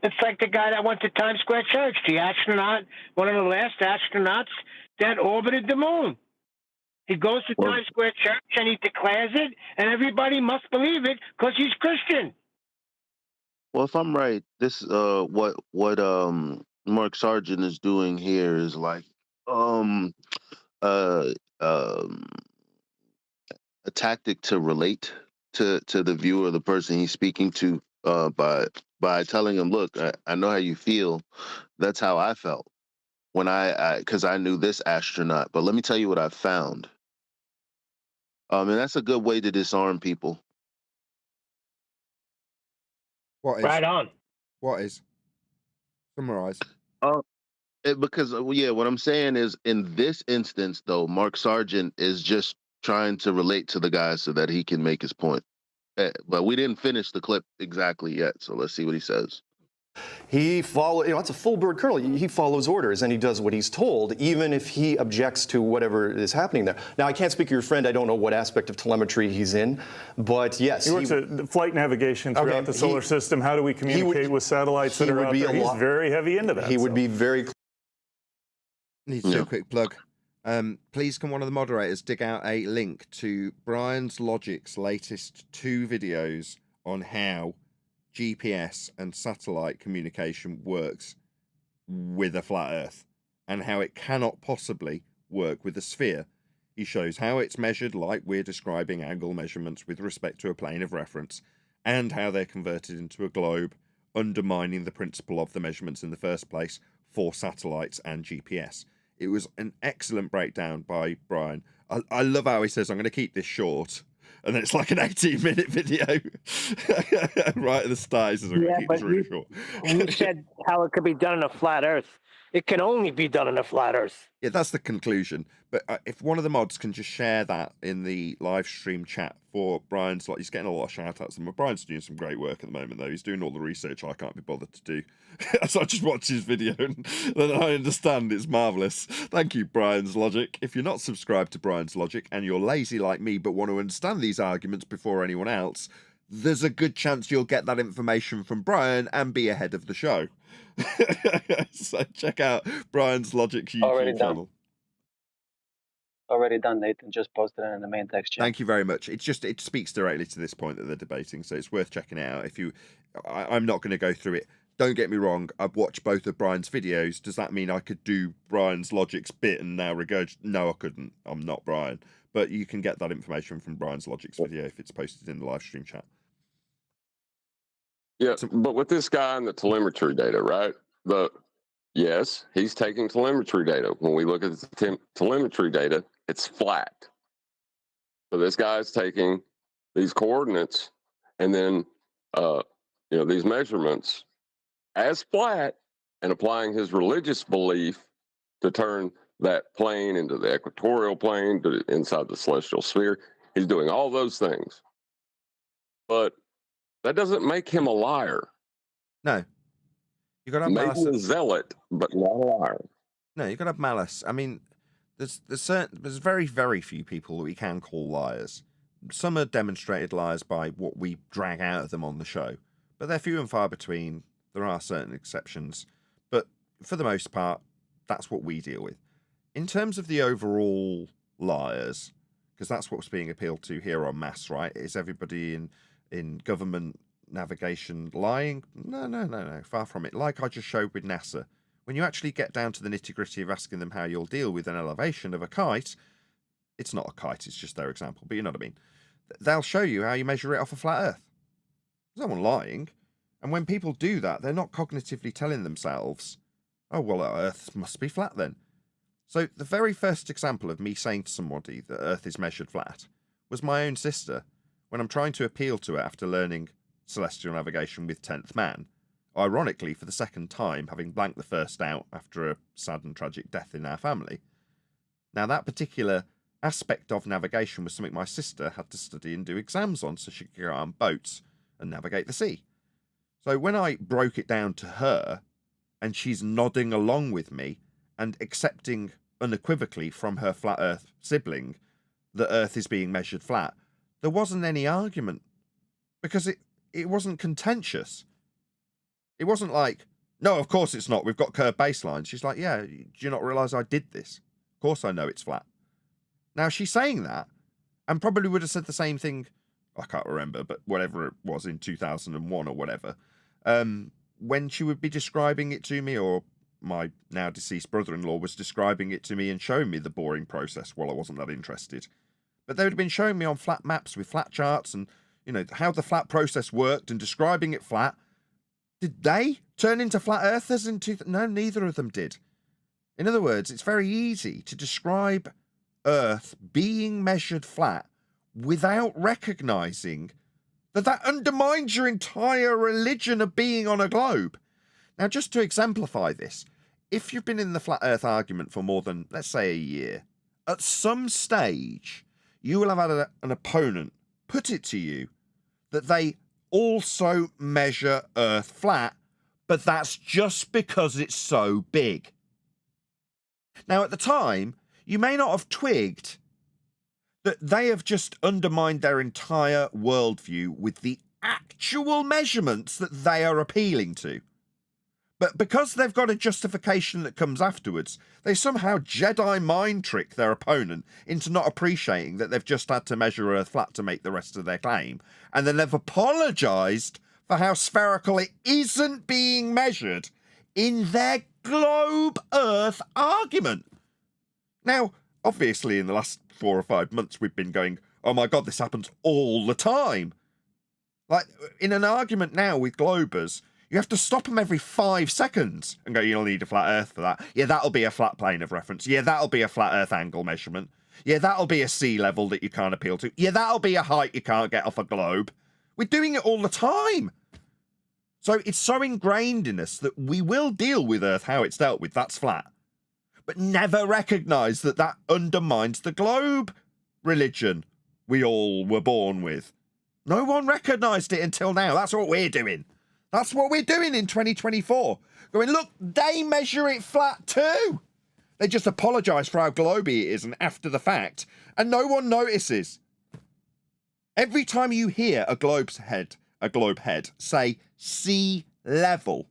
It's like the guy that went to Times Square Church, the astronaut, one of the last astronauts that orbited the moon. He goes to Times Square Church and he declares it, and everybody must believe it because he's Christian. Well, if I'm right, this what Mark Sargent is doing here is like a tactic to relate to the viewer, the person he's speaking to, by telling him, look, I know how you feel. That's how I felt when because I knew this astronaut. But let me tell you what I found. And that's a good way to disarm people. What is? Right on. What is? Summarize. Because what I'm saying is, in this instance, though, Mark Sargent is just trying to relate to the guy so that he can make his point. But we didn't finish the clip exactly yet, so let's see what he says. He follows, it's a full bird colonel. He follows orders and he does what he's told, even if he objects to whatever is happening there. Now, I can't speak to your friend. I don't know what aspect of telemetry he's in, but yes. He works at flight navigation throughout the solar system. How do we communicate with satellites that are out there? He's very heavy into that. He would be very. Need to do a quick plug. Please can one of the moderators dig out a link to Brian's Logic's latest 2 videos on how GPS and satellite communication works with a flat Earth and how it cannot possibly work with a sphere. He shows how it's measured like we're describing angle measurements with respect to a plane of reference and how they're converted into a globe, undermining the principle of the measurements in the first place for satellites and GPS. It was an excellent breakdown by Brian. I love how he says, I'm going to keep this short. And then it's like an 18-minute video. Right at the start, he says, I'm going to keep this really short. You said how it could be done in a flat Earth. It can only be done in a flat Earth. Yeah, that's the conclusion. But if one of the mods can just share that in the live stream chat for Brian's, like, he's getting a lot of shout outs. And Brian's doing some great work at the moment, though. He's doing all the research I can't be bothered to do. So I just watch his video and then I understand it's marvelous. Thank you, Brian's Logic. If you're not subscribed to Brian's Logic and you're lazy like me but want to understand these arguments before anyone else, there's a good chance you'll get that information from Brian and be ahead of the show. So check out Brian's Logic YouTube channel. Already done, Nathan. Just posted it in the main text chat. Thank you very much. It speaks directly to this point that they're debating, so it's worth checking out. I'm not going to go through it. Don't get me wrong. I've watched both of Brian's videos. Does that mean I could do Brian's Logic's bit and now regurgitate? No, I couldn't. I'm not Brian. But you can get that information from Brian's Logic's video if it's posted in the live stream chat. Yeah, but with this guy and the telemetry data, right? Yes, he's taking telemetry data. When we look at the telemetry data, it's flat. So this guy's taking these coordinates and then, these measurements as flat and applying his religious belief to turn that plane into the equatorial plane, inside the celestial sphere. He's doing all those things. But that doesn't make him a liar. No. You got to have Maybe malice. a zealot, but not a liar. No, you got to have malice. I mean, there's very, very few people that we can call liars. Some are demonstrated liars by what we drag out of them on the show, but they're few and far between. There are certain exceptions, but for the most part, that's what we deal with. In terms of the overall liars, because that's what's being appealed to here en masse, right? Is everybody in government navigation lying? No, far from it. Like I just showed with NASA, when you actually get down to the nitty-gritty of asking them how you'll deal with an elevation of a kite, it's not a kite, it's just their example, but you know what I mean. They'll show you how you measure it off a flat Earth. There's no one lying. And when people do that, they're not cognitively telling themselves, oh, well, Earth must be flat then. So the very first example of me saying to somebody that Earth is measured flat was my own sister, when I'm trying to appeal to her after learning celestial navigation with 10th Man, ironically for the second time, having blanked the first out after a sad and tragic death in our family. Now, that particular aspect of navigation was something my sister had to study and do exams on so she could go out on boats and navigate the sea. So when I broke it down to her, and she's nodding along with me and accepting unequivocally from her flat Earth sibling that Earth is being measured flat, there wasn't any argument, because it wasn't contentious. It wasn't like, no, of course it's not, we've got curved baselines. She's like, yeah, do you not realise I did this? Of course I know it's flat. Now, she's saying that, and probably would have said the same thing, I can't remember, but whatever it was in 2001 or whatever, when she would be describing it to me, or my now deceased brother-in-law was describing it to me and showing me the boring process while I wasn't that interested. But they would have been showing me on flat maps with flat charts and, you know, how the flat process worked and describing it flat. Did they turn into flat earthers in No, neither of them did. In other words, it's very easy to describe Earth being measured flat without recognizing that undermines your entire religion of being on a globe. Now, just to exemplify this, if you've been in the flat Earth argument for more than, let's say, a year, at some stage, you will have had an opponent put it to you that they also measure Earth flat, but that's just because it's so big. Now, at the time, you may not have twigged that they have just undermined their entire worldview with the actual measurements that they are appealing to. But because they've got a justification that comes afterwards, they somehow Jedi mind trick their opponent into not appreciating that they've just had to measure Earth flat to make the rest of their claim. And then they've apologised for how spherical it isn't being measured in their globe Earth argument. Now, obviously, in the last 4 or 5 months, we've been going, oh my God, this happens all the time. Like, in an argument now with globers, you have to stop them every 5 seconds and go, you'll need a flat Earth for that. Yeah, that'll be a flat plane of reference. Yeah, that'll be a flat Earth angle measurement. Yeah, that'll be a sea level that you can't appeal to. Yeah, that'll be a height you can't get off a globe. We're doing it all the time. So it's so ingrained in us that we will deal with Earth how it's dealt with, that's flat, but never recognise that that undermines the globe religion we all were born with. No one recognised it until now. That's what we're doing. That's what we're doing in 2024. Going, look, they measure it flat too. They just apologise for how globy it is and after the fact, and no one notices. Every time you hear a globe head say sea level,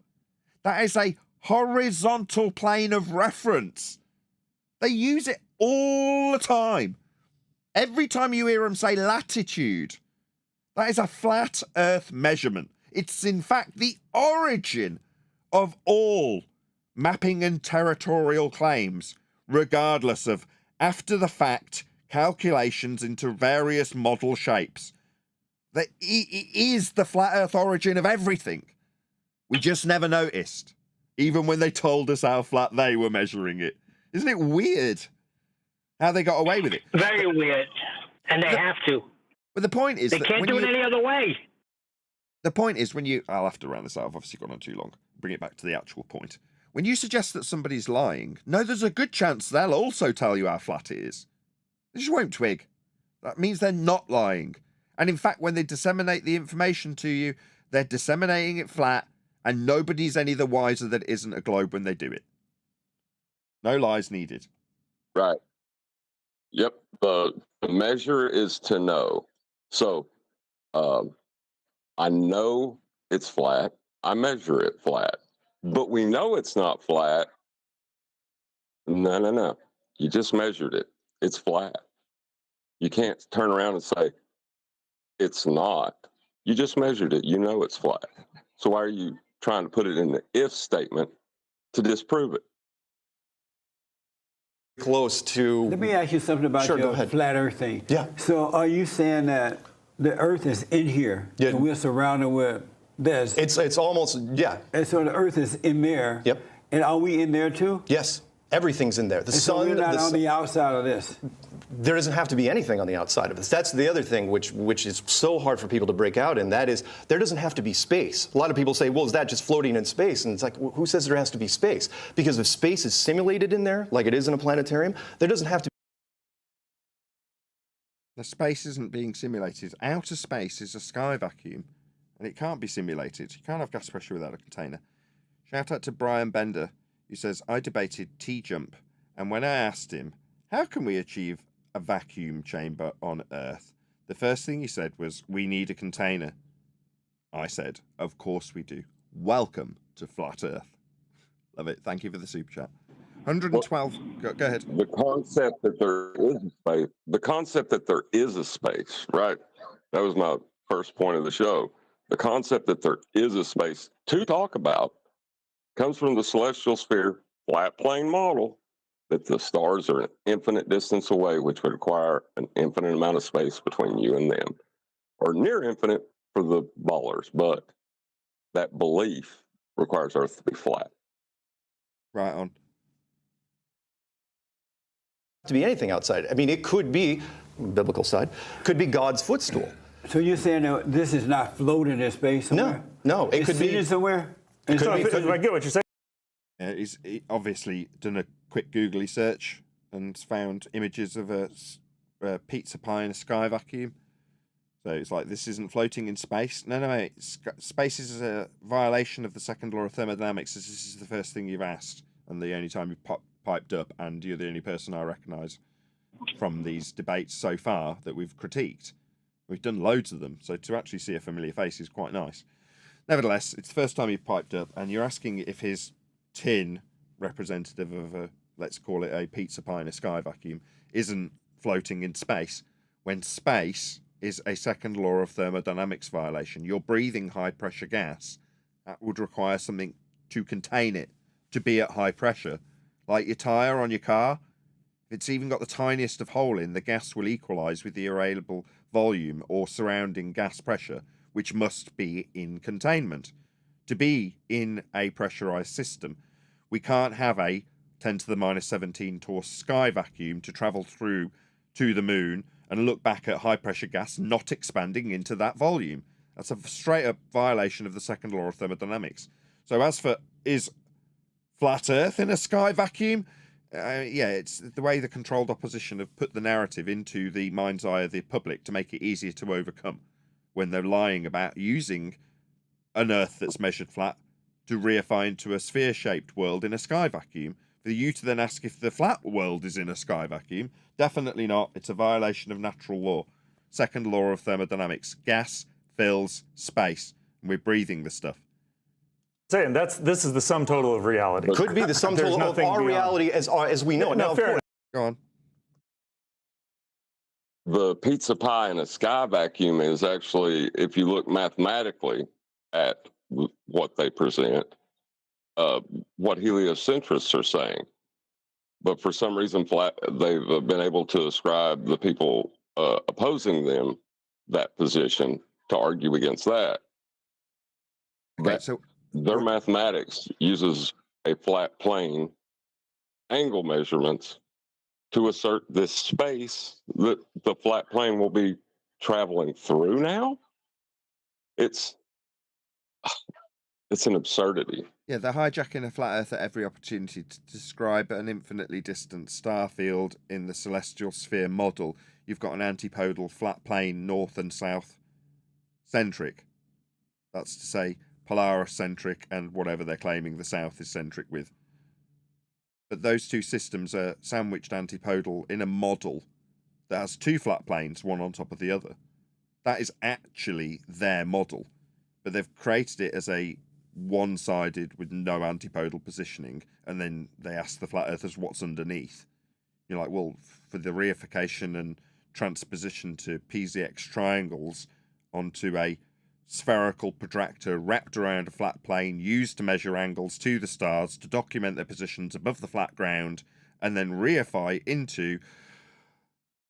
that is a horizontal plane of reference. They use it all the time. Every time you hear them say latitude, that is a flat Earth measurement. It's in fact the origin of all mapping and territorial claims, regardless of after the fact calculations into various model shapes. That it is the flat Earth origin of everything. We just never noticed, even when they told us how flat they were measuring it. Isn't it weird how they got away with it? Very weird. And they have to. But the point is they can't do it any other way. The point is I'll have to round this out. I've obviously gone on too long. Bring it back to the actual point. When you suggest that somebody's lying, no, there's a good chance they'll also tell you how flat it is. They just won't twig. That means they're not lying. And in fact, when they disseminate the information to you, they're disseminating it flat, and nobody's any the wiser that it isn't a globe when they do it. No lies needed. Right. Yep. The measure is to know. So I know it's flat. I measure it flat. But we know it's not flat. No. You just measured it. It's flat. You can't turn around and say it's not. You just measured it. You know it's flat. So why are you trying to put it in the if statement to disprove it? Close to. Let me ask you something about your flat Earth thing. Yeah. So are you saying that the Earth is in here, and we're surrounded with this? It's almost, yeah. And so the Earth is in there. Yep. And are we in there too? Yes. Everything's in there. The sun. So we're not on the outside of this. There doesn't have to be anything on the outside of this. That's the other thing which is so hard for people to break out, and that is there doesn't have to be space. A lot of people say, well, is that just floating in space? And it's like, who says there has to be space? Because if space is simulated in there, like it is in a planetarium, there doesn't have to be. The space isn't being simulated. Outer space is a sky vacuum, and it can't be simulated. You can't have gas pressure without a container. Shout out to Brian Bender, who says, I debated T-jump, and when I asked him, how can we achieve a vacuum chamber on Earth? The first thing he said was, we need a container. I said, of course we do. Welcome to Flat Earth. Love it. Thank you for the super chat. 112. Go ahead. The concept that there is a space. The concept that there is a space, right? That was my first point of the show. The concept that there is a space to talk about comes from the celestial sphere flat plane model, that the stars are an infinite distance away, which would require an infinite amount of space between you and them, or near infinite for the ballers. But that belief requires Earth to be flat. Right on. To be anything outside. I mean, it could be, biblical side, could be God's footstool. So you're saying that this is not floating in space somewhere? No. It could be somewhere. I get what you're saying. He's obviously done a quick googly search and found images of a pizza pie in a sky vacuum. So it's like, this isn't floating in space. No. Space is a violation of the second law of thermodynamics. This is the first thing you've asked, and the only time you've piped up, and you're the only person I recognise from these debates so far that we've critiqued. We've done loads of them, so to actually see a familiar face is quite nice. Nevertheless, it's the first time you've piped up, and you're asking if his tin, representative of a, let's call it a pizza pie in a sky vacuum, isn't floating in space, when space is a second law of thermodynamics violation. You're breathing high pressure gas. That would require something to contain it, to be at high pressure. Like your tyre on your car, if it's even got the tiniest of hole in, the gas will equalise with the available volume or surrounding gas pressure, which must be in containment. To be in a pressurised system, we can't have a 10 to the minus 17 torr sky vacuum to travel through to the moon and look back at high pressure gas not expanding into that volume. That's a straight up violation of the second law of thermodynamics. So as for, is flat Earth in a sky vacuum? Yeah, it's the way the controlled opposition have put the narrative into the mind's eye of the public to make it easier to overcome when they're lying about using an Earth that's measured flat to reify into a sphere-shaped world in a sky vacuum. For you to then ask if the flat world is in a sky vacuum, definitely not. It's a violation of natural law. Second law of thermodynamics. Gas fills space, and we're breathing the stuff. Saying this is the sum total of reality. It could be the sum total of our reality as we know it. No, fair. Go on. The pizza pie in a sky vacuum is actually, if you look mathematically at what they present, what heliocentrists are saying. But for some reason, they've been able to ascribe the people opposing them that position to argue against that. Okay, so their mathematics uses a flat plane angle measurements to assert this space that the flat plane will be traveling through now. It's an absurdity. Yeah, they're hijacking a flat Earth at every opportunity to describe an infinitely distant star field in the celestial sphere model. You've got an antipodal flat plane, north and south centric. That's to say, Polaris centric and whatever they're claiming the south is centric with. But those two systems are sandwiched antipodal in a model that has two flat planes, one on top of the other. That is actually their model, but they've created it as a one-sided with no antipodal positioning, and then they ask the flat earthers what's underneath. You're like, well, for the reification and transposition to PZX triangles onto a spherical protractor wrapped around a flat plane used to measure angles to the stars to document their positions above the flat ground, and then reify into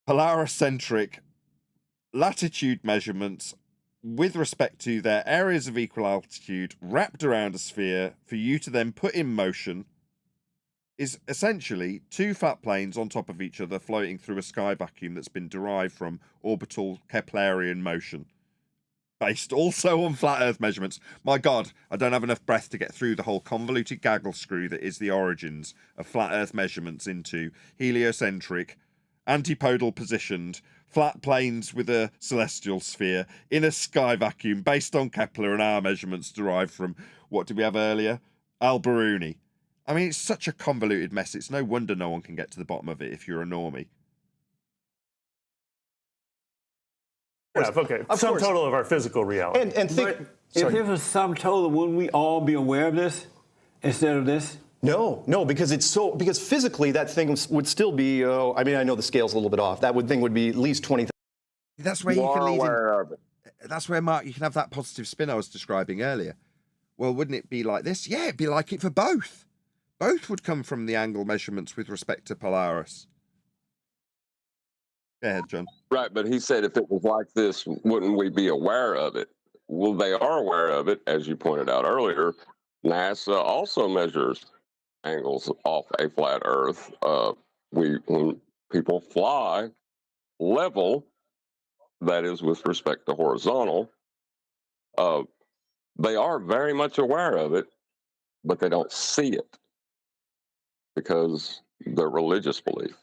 Polaris-centric latitude measurements with respect to their areas of equal altitude wrapped around a sphere for you to then put in motion, is essentially two flat planes on top of each other floating through a sky vacuum that's been derived from orbital Keplerian motion, based also on flat Earth measurements. My God, I don't have enough breath to get through the whole convoluted gaggle screw that is the origins of flat Earth measurements into heliocentric, antipodal positioned, flat planes with a celestial sphere in a sky vacuum based on Kepler and our measurements derived from, what did we have earlier? Alberuni. I mean, it's such a convoluted mess. It's no wonder no one can get to the bottom of it if you're a normie. Yeah, okay. Sum total of our physical reality. And think, if there was a sum total, wouldn't we all be aware of this instead of this? No, because physically that thing would still be. I mean, I know the scale's a little bit off. That thing would be at least 20,000. That's where you can lead in. That's where, Mark, you can have that positive spin I was describing earlier. Well, wouldn't it be like this? Yeah, it'd be like it for both. Both would come from the angle measurements with respect to Polaris. Go ahead, John. Right, but he said if it was like this, wouldn't we be aware of it? Well, they are aware of it, as you pointed out earlier. NASA also measures angles off a flat Earth. When people fly level, that is with respect to horizontal, they are very much aware of it, but they don't see it because their religious belief.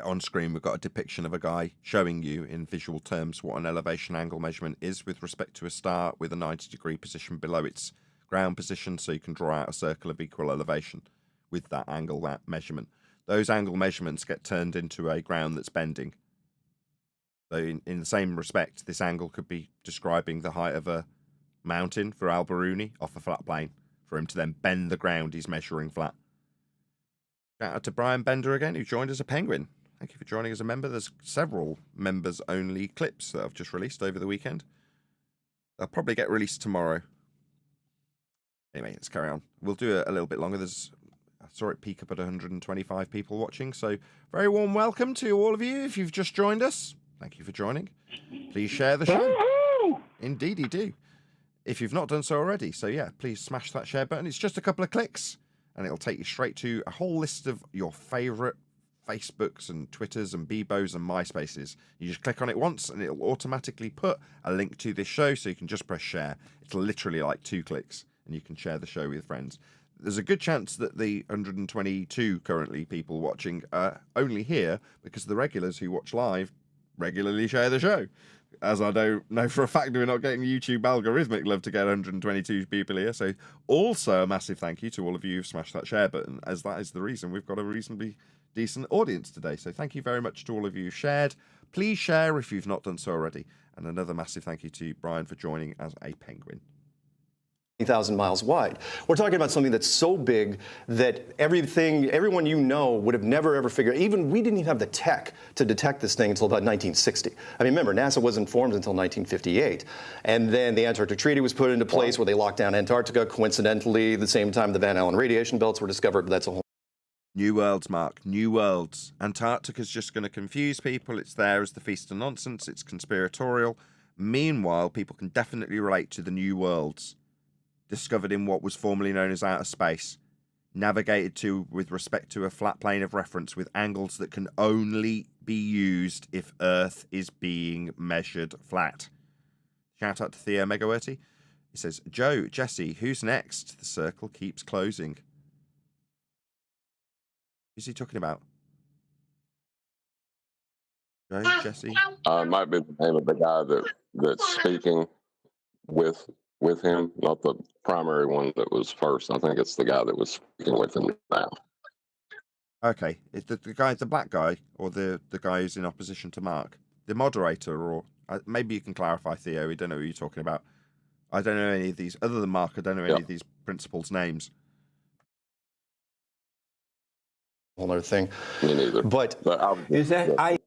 On screen, we've got a depiction of a guy showing you in visual terms what an elevation angle measurement is with respect to a star with a 90-degree position below its ground position, so you can draw out a circle of equal elevation with that angle, that measurement. Those angle measurements get turned into a ground that's bending. So in the same respect, this angle could be describing the height of a mountain for Alberuni off a flat plane, for him to then bend the ground he's measuring flat. Shout out to Brian Bender again, who joined as a penguin. Thank you for joining as a member. There's several members-only clips that I've just released over the weekend. They'll probably get released tomorrow. Anyway, let's carry on. We'll do it a little bit longer. I saw it peak up at 125 people watching, so very warm welcome to all of you if you've just joined us. Thank you for joining. Please share the show. Indeedy do. If you've not done so already. So yeah, please smash that share button. It's just a couple of clicks, and it'll take you straight to a whole list of your favourite Facebooks and Twitters and Bebos and MySpaces. You just click on it once, and it'll automatically put a link to this show, so you can just press share. It's literally like 2 clicks, and you can share the show with friends. There's a good chance that the 122 currently people watching are only here because the regulars who watch live regularly share the show. As I know for a fact we're not getting YouTube algorithmic love to get 122 people here. So also a massive thank you to all of you who've smashed that share button, as that is the reason we've got a reasonably decent audience today. So thank you very much to all of you who've shared. Please share if you've not done so already. And another massive thank you to Brian for joining as a penguin. 20,000 miles wide. We're talking about something that's so big that everyone you know would have never ever figured. Even we didn't even have the tech to detect this thing until about 1960. I mean, remember, NASA wasn't formed until 1958, and then the Antarctic Treaty was put into place where they locked down Antarctica. Coincidentally, the same time the Van Allen radiation belts were discovered. But that's a whole. New worlds, Mark. New worlds. Antarctica's just going to confuse people. It's there as the feast of nonsense. It's conspiratorial. Meanwhile, people can definitely relate to the new worlds discovered in what was formerly known as outer space, navigated to with respect to a flat plane of reference with angles that can only be used if Earth is being measured flat. Shout out to Theo Megawerty. He says, Joe, Jesse, who's next? The circle keeps closing. Who's he talking about? Joe, Jesse? It might be the name of the guy that's speaking with him, not the primary one that was first. I think it's the guy that was speaking with him now. Okay, is the guy, the black guy, or the guy who's in opposition to Mark? The moderator, or maybe you can clarify, Theo. We don't know who you're talking about. I don't know any of these, other than Mark, I don't know any of these principals' names. Whole other thing. Me neither. But is that I?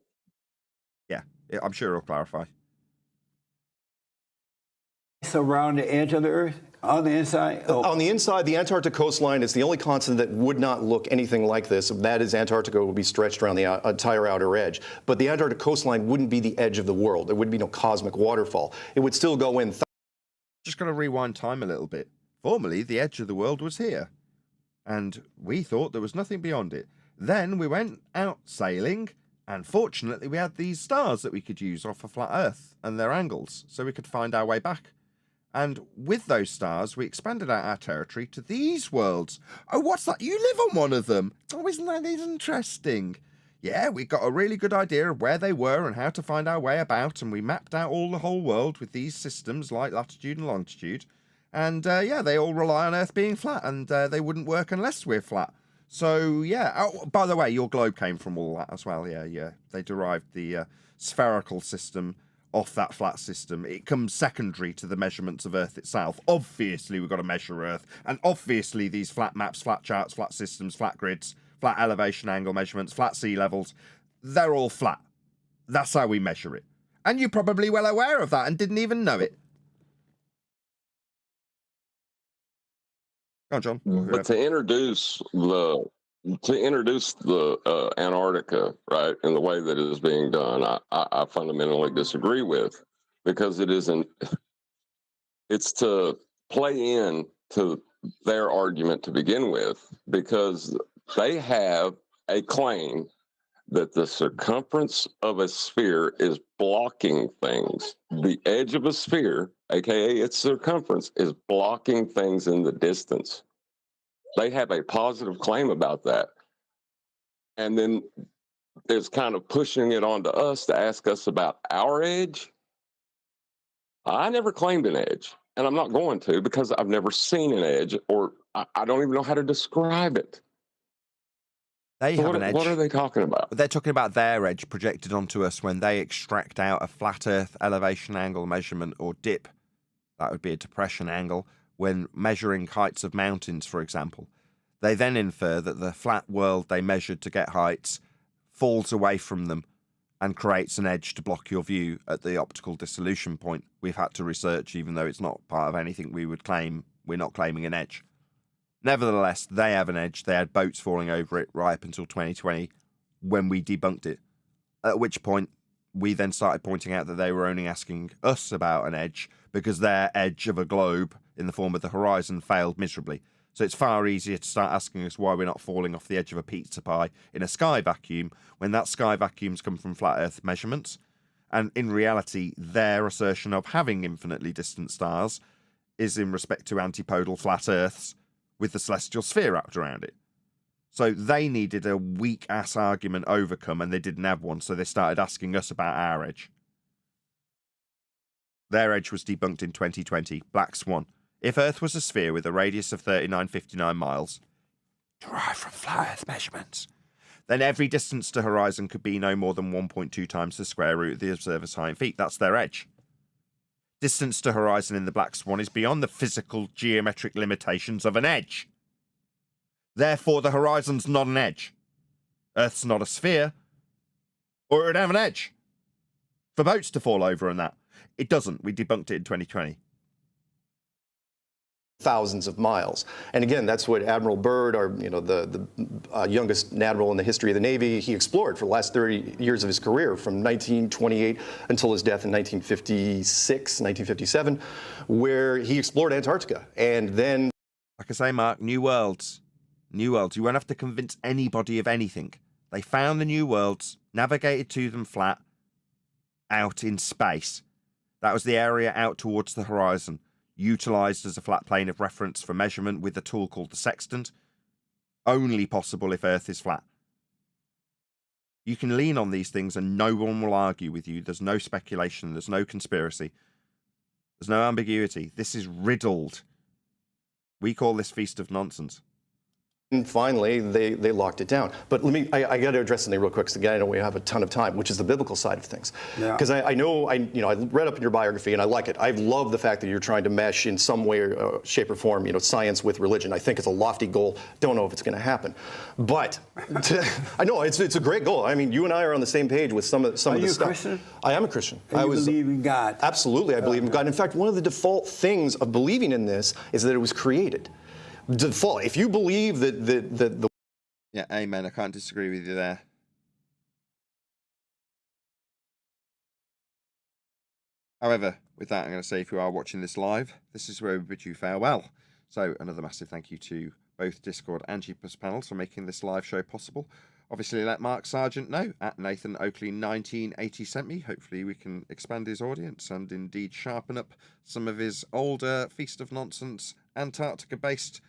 Yeah, I'm sure he'll clarify. Around the edge of the Earth, on the inside? Oh. On the inside, the Antarctic coastline is the only continent that would not look anything like this. That is, Antarctica would be stretched around the entire outer edge. But the Antarctic coastline wouldn't be the edge of the world. There would be no cosmic waterfall. It would still go in. Just going to rewind time a little bit. Formerly, the edge of the world was here. And we thought there was nothing beyond it. Then we went out sailing, and fortunately we had these stars that we could use off a flat Earth and their angles, so we could find our way back. And with those stars, we expanded out our territory to these worlds. Oh, what's that? You live on one of them. Oh, isn't that interesting? Yeah, we got a really good idea of where they were and how to find our way about, and we mapped out the whole world with these systems like latitude and longitude. And yeah, they all rely on Earth being flat, and they wouldn't work unless we're flat. So yeah. Oh, by the way, your globe came from all that as well. Yeah. They derived the spherical system off that flat system. It comes secondary to the measurements of Earth itself. Obviously, we've got to measure Earth, and obviously these flat maps, flat charts, flat systems, flat grids, flat elevation angle measurements, flat sea levels, they're all flat. That's how we measure it. And you're probably well aware of that and didn't even know it. Go on, John. But to introduce the Antarctica, right, in the way that it is being done, I fundamentally disagree with, because it isn't. It's to play in to their argument to begin with, because they have a claim that the circumference of a sphere is blocking things. The edge of a sphere, aka its circumference, is blocking things in the distance. They have a positive claim about that. And then it's kind of pushing it onto us to ask us about our edge. I never claimed an edge, and I'm not going to, because I've never seen an edge, or I don't even know how to describe it. They have an edge. What are they talking about? They're talking about their edge projected onto us when they extract out a flat Earth elevation angle measurement, or dip. That would be a depression angle. When measuring heights of mountains, for example, they then infer that the flat world they measured to get heights falls away from them and creates an edge to block your view at the optical dissolution point. We've had to research, even though it's not part of anything we would claim. We're not claiming an edge. Nevertheless, they have an edge. They had boats falling over it right up until 2020 when we debunked it, at which point we then started pointing out that they were only asking us about an edge because their edge of a globe in the form of the horizon failed miserably. So it's far easier to start asking us why we're not falling off the edge of a pizza pie in a sky vacuum when that sky vacuum's come from flat Earth measurements. And in reality, their assertion of having infinitely distant stars is in respect to antipodal flat Earths with the celestial sphere wrapped around it. So they needed a weak-ass argument overcome, and they didn't have one, so they started asking us about our edge. Their edge was debunked in 2020. Black Swan. If Earth was a sphere with a radius of 3959 miles, derived from flat Earth measurements, then every distance to horizon could be no more than 1.2 times the square root of the observer's height in feet. That's their edge. Distance to horizon in the Black Swan is beyond the physical geometric limitations of an edge. Therefore, the horizon's not an edge. Earth's not a sphere, or it would have an edge. For boats to fall over and that. It doesn't. We debunked it in 2020. Thousands of miles. And again, that's what Admiral Byrd, the youngest admiral in the history of the Navy, he explored for the last 30 years of his career, from 1928 until his death in 1956, 1957, where he explored Antarctica. And then, like I say, Mark, new worlds. New worlds. You won't have to convince anybody of anything. They found the new worlds, navigated to them flat, out in space. That was the area out towards the horizon. utilized as a flat plane of reference for measurement with a tool called the sextant. Only possible if Earth is flat. You can lean on these things and no one will argue with you. There's no speculation. There's no conspiracy. There's no ambiguity. This is riddled. We call this feast of nonsense. And finally, they locked it down. But I got to address something real quick, because again, I know we have a ton of time, which is the biblical side of things. Because I read up in your biography, and I like it. I love the fact that you're trying to mesh in some way, shape, or form, science with religion. I think it's a lofty goal. Don't know if it's going to happen, but I know it's a great goal. I mean, you and I are on the same page with some of the stuff. Are you a Christian? I am a Christian. And you believe in God? Absolutely, I believe in God. In fact, one of the default things of believing in this is that it was created. Default. If you believe that the yeah, amen. I can't disagree with you there. However, with that, I'm going to say if you are watching this live, this is where we bid you farewell. So another massive thank you to both Discord and G+ panels for making this live show possible. Obviously, let Mark Sargent know at Nathan Oakley 1980 sent me. Hopefully, we can expand his audience and indeed sharpen up some of his older Feast of Nonsense Antarctica-based,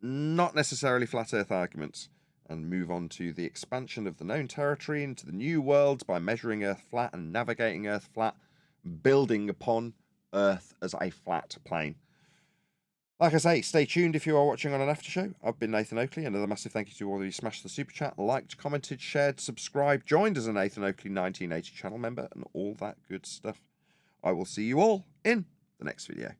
not necessarily flat Earth arguments, and move on to the expansion of the known territory into the new worlds by measuring Earth flat and navigating Earth flat, building upon Earth as a flat plane. Like I say, stay tuned if you are watching on an after show. I've been Nathan Oakley. Another massive thank you to all of you smashed the super chat, liked, commented, shared, subscribed, joined as a Nathan Oakley 1980 channel member, and all that good stuff. I will see you all in the next video.